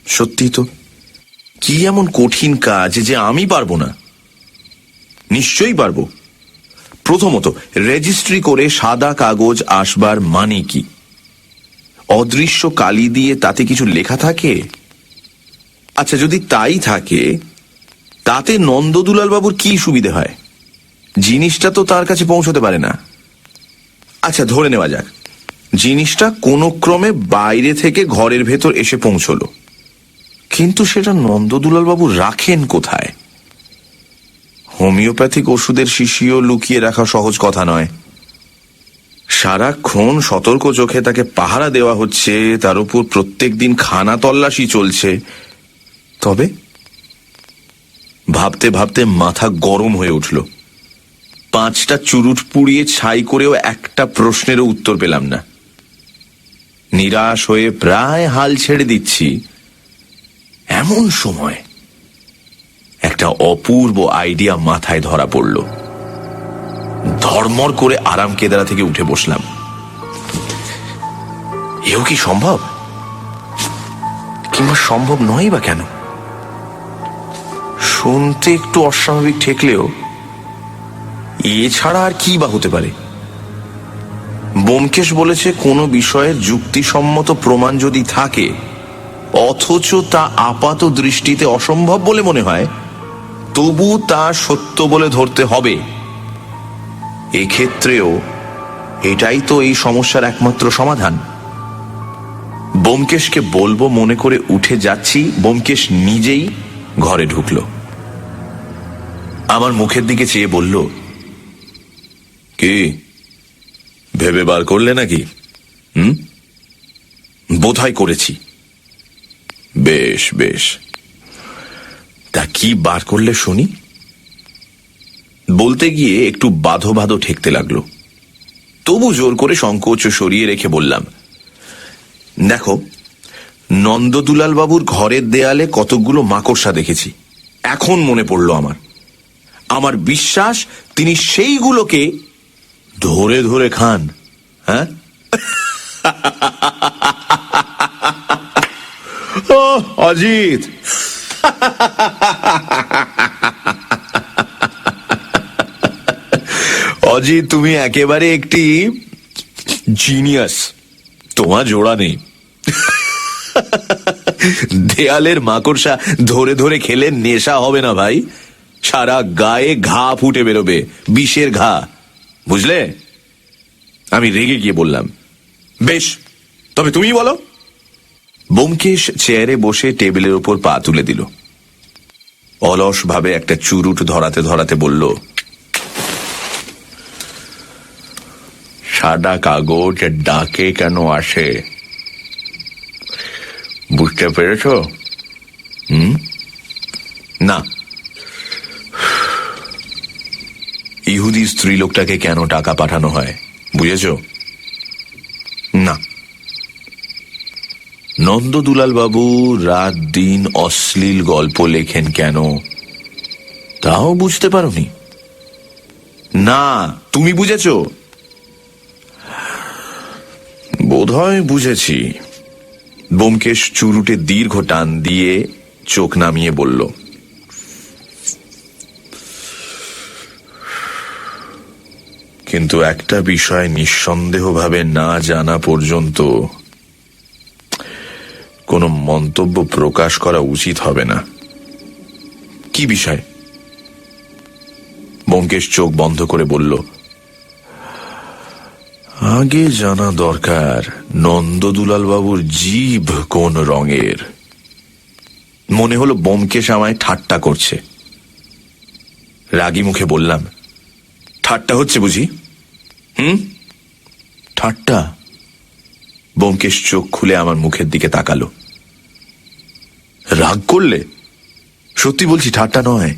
সত্যি তো, কি এমন কঠিন কাজ যে আমি পারবো না? নিশ্চয়ই পারবো। প্রথমত, রেজিস্ট্রি করে সাদা কাগজ আসবার মানে কি? অদৃশ্য কালি দিয়ে তাতে কিছু লেখা থাকে? আচ্ছা, যদি তাই থাকে, তাতে নন্দদুলাল বাবুর কি সুবিধে হয়? জিনিসটা তো তার কাছে পৌঁছতে পারে না। আচ্ছা, ধরে নেওয়া যাক জিনিসটা কোনো ক্রমে বাইরে থেকে ঘরের ভেতর এসে পৌঁছলো, কিন্তু সেটা নন্দদুলাল বাবু রাখেন কোথায়? হোমিওপ্যাথিক ওষুধের শিশিও লুকিয়ে রাখা সহজ কথা নয়। সারাক্ষণ সতর্ক চোখে তাকে পাহারা দেওয়া হচ্ছে, তার উপর প্রত্যেকদিন খানা তল্লাশি চলছে। তবে ভাবতে ভাবতে মাথা গরম হয়ে উঠল। 5টা চুরুট পুড়িয়ে ছাই করেও একটা প্রশ্নেরও উত্তর পেলাম না। নিরাশ হয়ে প্রায় হাল ছেড়ে দিচ্ছি, এমন সময় একটা অপূর্ব আইডিয়া মাথায় ধরা পড়ল। ধর্মর করে আরাম কেদারা থেকে উঠে বসলাম। এও কি সম্ভব? কিংবা সম্ভব নয় বা কেন? শুনতে একটু অস্বাভাবিক ঠেকলেও এছাড়া আর কি বা হতে পারে? বোমকেশ বলেছে, কোনো বিষয়ের যুক্তিসম্মত প্রমাণ যদি থাকে অথচ তা আপাত দৃষ্টিতে অসম্ভব বলে মনে হয়, তবু তা সত্য বলে ধরতে হবে। এক্ষেত্রেও এটাই তো এই সমস্যার একমাত্র সমাধান। বোমকেশকে বলবো মনে করে উঠে যাচ্ছি, বোমকেশ নিজেই ঘরে ঢুকলো। আমার মুখের দিকে চেয়ে বলল, কি ভেবে বার করলে নাকি? বোধহয় করেছি। বেশ বেশ, তা কি বার করলে শুনি? বলতে গিয়ে একটু বাঁধো বাঁধো ঠেকতে লাগলো। তবু জোর করে সংকোচ সরিয়ে রেখে বললাম, দেখো, নন্দদুলাল বাবুর ঘরের দেয়ালে কতগুলো মাকড়সা দেখেছি। এখন মনে পড়ল আমার বিশ্বাস তিনি সেইগুলোকে ধরে ধরে খান। হ্যাঁ, ও অজিত, অজিত, তুমি একেবারে একটি জিনিয়াস, তোমার জোড়া নেই। দেয়ালের মাকড়সা ধরে ধরে খেলে নেশা হবে না ভাই, সারা গায়ে ঘা ফুটে বেরোবে, বিষের ঘা, বুঝলে? আমি রেগে গিয়ে বললাম, বেশ, তবে তুমি বলো। ব্যোমকেশ চেয়ারে বসে টেবিলের উপর পা তুলে দিল, অলস ভাবে একটা চুরুট ধরাতে ধরাতে বলল, সাদা কাগজ ডাকে কেন আসে বুঝতে পেরেছ? না। ইহুদি স্ত্রী লোকটাকে কেন টাকা পাঠানো হয় বুঝেছ? না। নন্দদুলাল বাবু রাত দিন অশ্লীল গল্প লেখেন কেন তাও বুঝতে পারোনি? না। তুমি বুঝেছ? বোধহয় বুঝেছি। ব্যোমকেশ চুরুটে দীর্ঘ টান দিয়ে চোখ নামিয়ে বলল, কিন্তু একটা বিষয় নিঃসন্দেহভাবে না জানা পর্যন্ত কোনো মন্তব্য প্রকাশ করা উচিত হবে না। কি বিষয়? ব্যোমকেশ চোখ বন্ধ করে বলল, আগে জানা দরকার নন্দদুলাল বাবুর জিভ কোন রঙের। মনে হলো ব্যোমকেশ আমায় ঠাট্টা করছে। রাগী মুখে বললাম, ঠাট্টা হচ্ছে বুঝি? ঠাট্টা? ব্যোমকেশ চোখ খুলে আমার মুখের দিকে তাকালো। রাগ করলে? সত্যি বলছি, ঠাট্টা নয়।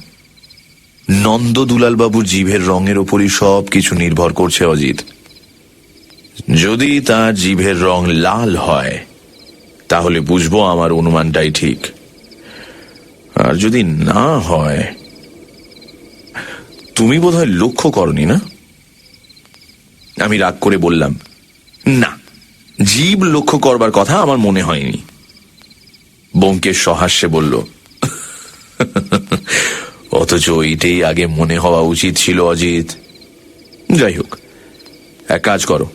নন্দদুলাল বাবুর জিভের রঙের ওপরই সব কিছু নির্ভর করছে অজিত। যদি তার জিভের রং লাল হয় তাহলে বুঝবো আমার অনুমানটাই ঠিক, আর যদি না হয়, তুমি বোধহয় লক্ষ্য করনি না? আমি রাগ করে বললাম, না, জীব লক্ষ্য করবার কথা আমার মনে হয়নি। ব্যোমকেশ সহাস্যে বলল, অথচ এইটাই আগে মনে হওয়া উচিত ছিল অজিত। যাই হোক, এক কাজ করো,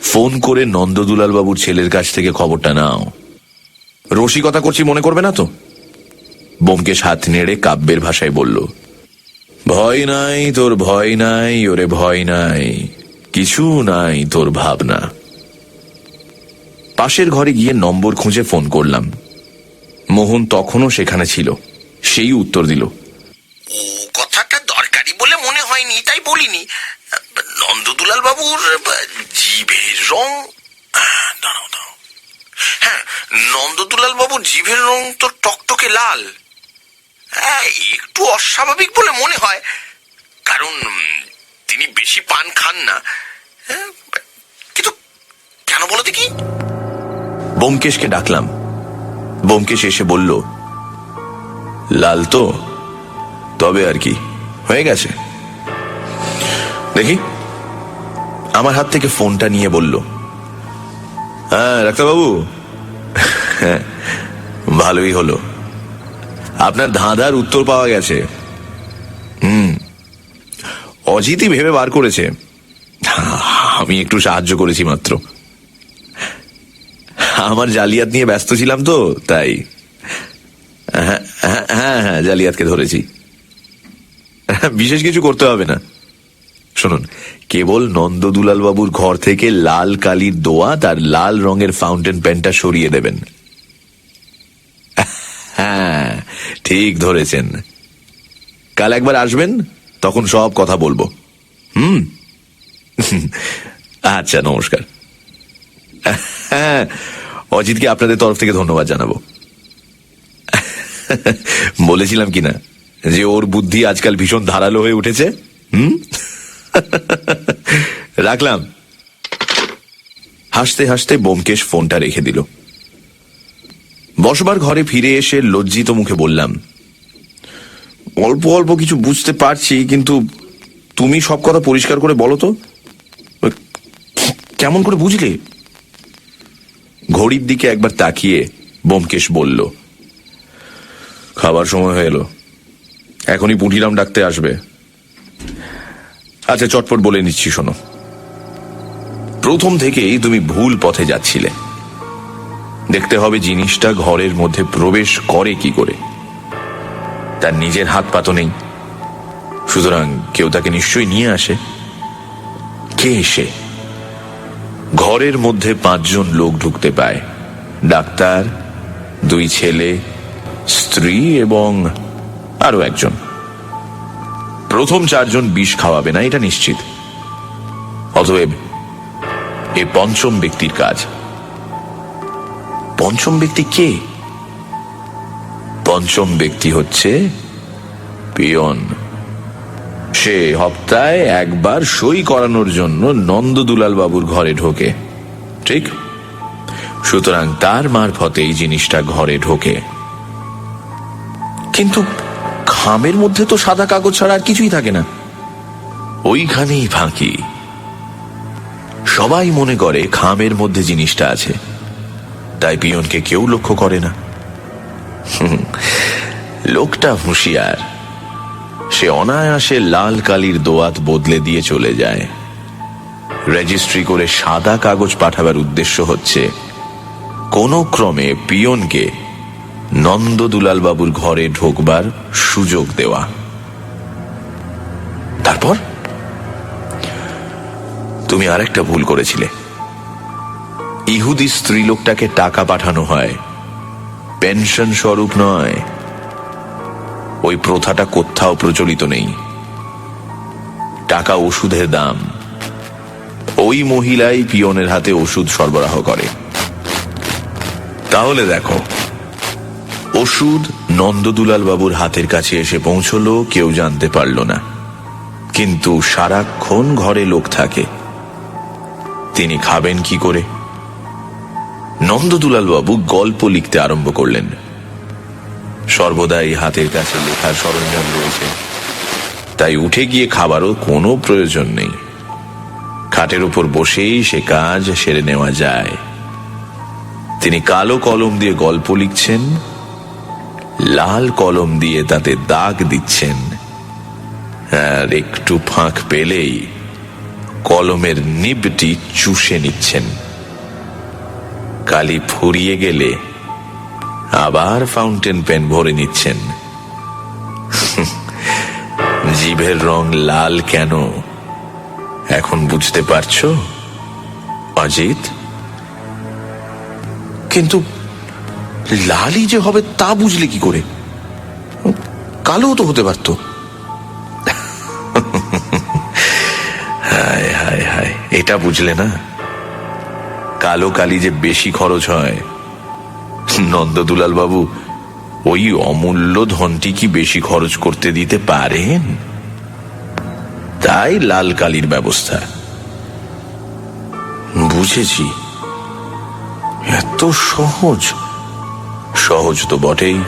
ফোন করে নন্দদুলাল বাবুর ছেলের কাছ থেকে খবরটা নাও। রসিকতা করছি মনে করবে না তো? ব্যোমকেশ হাত নেড়ে কাব্যের ভাষায় বলল, ভয় নাই তোর, ভয় নাই ওরে, ভয় নাই, কিছু নাই তোর ভাবনা। পাশের ঘরে গিয়ে নম্বর খুঁজে ফোন করলাম। মোহন তখনও সেখানে ছিল। সেই উত্তর দিল, ও কথাটা দরকারি বলে মনে হয়নি, তাই বলিনি। নন্দদুলাল বাবুর জিভের রং, হ্যাঁ, নন্দদুলাল বাবুর জিভের রং তো টকটকে লাল। হ্যাঁ, একটু অস্বাভাবিক বলে মনে হয়, কারণ তিনি বেশি পান খান না। কিন্তু কেন বলো দেখি? ব্যোমকেশকে ডাকলাম। ব্যোমকেশ এসে বলল, লাল তো, তবে আর কি, হয়ে গেছে। দেখি। আমার হাত থেকে ফোনটা নিয়ে বলল, হ্যাঁ ডাক্তারবাবু, হ্যাঁ, ভালোই হলো, আপনার ধাঁধার উত্তর পাওয়া গেছে। অজিতই ভেবে বার করেছে, আমি একটু সাহায্য করেছি মাত্র। আমার জালিয়াত নিয়ে ব্যস্ত ছিলাম তো, তাই। হ্যাঁ হ্যাঁ হ্যাঁ, জালিয়াতকে ধরেছি। বিশেষ কিছু করতে হবে না। শুনুন, কেবল নন্দদুলাল বাবুর ঘর থেকে লাল কালির দোয়া তার লাল রঙের ফাউন্টেন পেনটা সরিয়ে দেবেন। হ্যাঁ, ঠিক ধরেছেন। কাল একবার আসবেন, তখন সব কথা বলবো। আচ্ছা, নমস্কার। হ্যাঁ, অজিতকে আপনাদের তরফ থেকে ধন্যবাদ জানাবো। বলেছিলাম কিনা যে ওর বুদ্ধি আজকাল ভীষণ ধারালো হয়ে উঠেছে। রাখলাম। হাসতে হাসতে ব্যোমকেশ ফোনটা রেখে দিল। বসবার ঘরে ফিরে এসে লজ্জিত মুখে বললাম, অল্প অল্প কিছু বুঝতে পারছি, কিন্তু তুমি সব কথা পরিষ্কার করে বলো তো, কেমন করে বুঝলে? ঘড়ির দিকে একবার তাকিয়ে ব্যোমকেশ বলল, খাবার সময় হয়ে এলো, এখনই পুঁটিরাম ডাকতে আসবে। আচ্ছা, চটপট বলে নিচ্ছি, শোনো। প্রথম থেকেই তুমি ভুল পথে যাচ্ছিলে। দেখতে হবে জিনিসটা ঘরের মধ্যে প্রবেশ করে কি করে। তার নিজের হাত পা তো নেই, সুতরাং কেউ তাকে নিশ্চয়ই নিয়ে আসে। কে এসে? ঘরের মধ্যে 5 জন লোক ঢুকতে পায়, ডাক্তার, 2 ছেলে, স্ত্রী এবং আরো একজন। প্রথম 4 জন বিষ খাওয়াবে না, এটা নিশ্চিত। অতএব এ পঞ্চম ব্যক্তির কাজ। পঞ্চম ব্যক্তি কে? পঞ্চম ব্যক্তি হচ্ছে পিয়ন। সে হপ্তায় একবার সই করানোর জন্য নন্দদুলাল বাবুর ঘরে ঢোকে, ঠিক? সুতরাং তার মারফতে এই জিনিসটা ঘরে ঢোকে। কিন্তু খামের মধ্যে তো সাদা কাগজ ছাড়া আর কিছুই থাকে না। ওইখানেই ফাঁকি। সবাই মনে করে খামের মধ্যে জিনিসটা আছে, তাই পিয়নকে কেউ লক্ষ্য করে না। লোকটা হুঁশিয়ার। সে অনায়াসে লাল কালির দোয়াত বদলে দিয়ে চলে যায়। রেজিস্ট্রি করে সাদা কাগজ পাঠাবার উদ্দেশ্য হচ্ছে কোন ক্রমে পিয়নকে নন্দদুলাল বাবুর ঘরে ঢোকবার সুযোগ দেওয়া। তারপর তুমি আরেকটা ভুল করেছিলে। ইহুদি স্ত্রীলোকটাকে টাকা পাঠানো হয়, পেনশন স্বরূপ নয়। ওই প্রথাটা কোথাও প্রচলিত নেই। টাকা ওষুধের দাম। ওই মহিলাই পিয়নের হাতে ওষুধ সরবরাহ করে। তাহলে দেখো, ওষুধ নন্দদুলাল বাবুর হাতের কাছে এসে পৌঁছলো, কেউ জানতে পারল না। কিন্তু সারাক্ষণ ঘরে লোক থাকে, তিনি খাবেন কি করে? নন্দদুলাল বাবু গল্প লিখতে আরম্ভ করলেন। সর্বদাই হাতের কাছে লেখার সরঞ্জাম রয়েছে, তাই উঠে গিয়ে খাবারও কোনো প্রয়োজন নেই। খাটের উপর বসেই সে কাজ সেরে নেওয়া যায়। তিনি কালো কলম দিয়ে গল্প লিখছেন, লাল কলম দিয়ে তাতে দাগ দিচ্ছেন, আর একটু ফাঁক পেলেই কলমের নিবটি চুষে নিচ্ছেন। কালি ফুরিয়ে গেলে আবার ফাউন্টেন পেন ভরে নিচ্ছেন। জিভের রং লাল কেন এখন বুঝতে পারছো অজিত? কিন্তু লালই যে হবে তা বুঝলে কি করে? কালো তো হতে পারত। হায় হায় হায়, এটা বুঝলে না? কালো কালি যে বেশি খরচ হয়। নন্দদুলাল বাবু ওই অমূল্য ধনটি কি বেশি খরচ করতে দিতে পারেন? তাই লাল কালির ব্যবস্থা। বুঝেছি। এত সহজ? সহজ তো বটেই,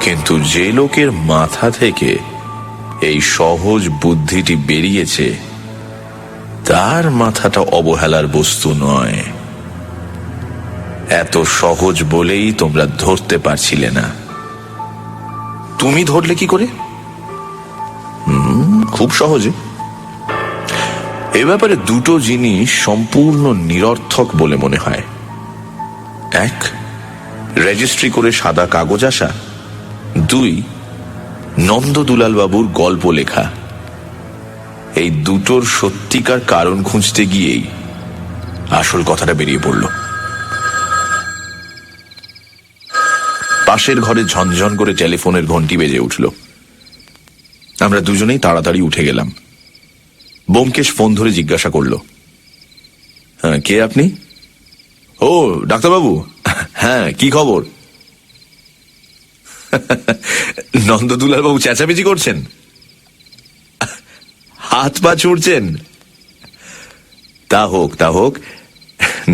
কিন্তু যে লোকের মাথা থেকে এই সহজ বুদ্ধিটি বেরিয়েছে তার মাথাটা অবহেলার বস্তু নয়। এত সহজ বলেই তোমরা ধরতে পারছিলে না। তুমি ধরলে কি করে? খুব সহজে। এ ব্যাপারে 2টো জিনিস সম্পূর্ণ নিরর্থক বলে মনে হয়। 1, রেজিস্ট্রি করে সাদা কাগজ আসা। 2, নন্দদুলাল বাবুর গল্প লেখা। এই 2টোর সত্যিকার কারণ খুঁজতে গিয়েই আসল কথাটা বেরিয়ে পড়ল। পাশের ঘরে ঝনঝন করে টেলিফোনের ঘন্টি বেজে উঠল। আমরা দুজনেই তাড়াতাড়ি উঠে গেলাম। ব্যোমকেশ ফোন ধরে জিজ্ঞাসা করল, হ্যাঁ, কে আপনি? ও ডাক্তারবাবু, হ্যাঁ, কি খবর? নন্দদুলাল বাবু চেঁচামেচি করছেন, হাত পা ছুঁড়ছেন? তা হোক, তা হোক,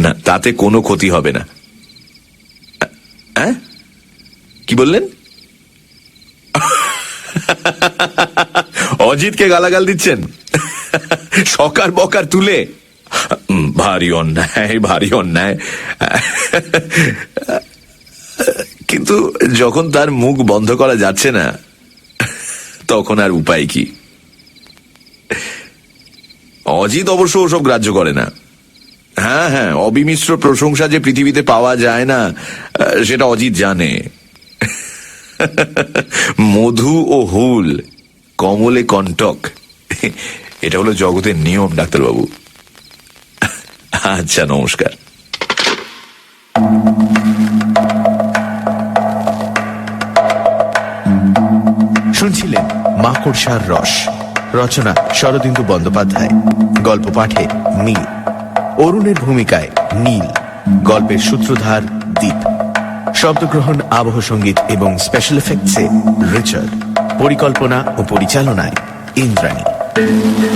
না, তাতে কোনো ক্ষতি হবে না। হ্যাঁ, কি বললেন? অজিতকে গালাগাল দিচ্ছেন সকার বকার তুলে? ভারী অন্যায়, ভারী অন্যায়। কিন্তু যখন তার মুখ বন্ধ করা যাচ্ছে না তখন আর উপায় কি? অজিত অবশ্য ওসব গ্রাহ্য করে না। হ্যাঁ হ্যাঁ, অবিমিশ্র প্রশংসা যে পৃথিবীতে পাওয়া যায় না সেটা অজিত জানে। মধু ও হুল, কমলে কণ্টক, এটা হলো জগতের নিয়ম ডাক্তারবাবু। আচ্ছা, নমস্কার। শুনছিলেন মাকড়সার রস, রচনা শরদিন্দু বন্দ্যোপাধ্যায়, গল্প পাঠে নীল, অরুণের ভূমিকায় নীল, গল্পের সূত্রধার দীপ, শব্দগ্রহণ, আবহ সঙ্গীত এবং স্পেশাল এফেক্টসে রিচার্ড, পরিকল্পনা ও পরিচালনায় ইন্দ্রাণী।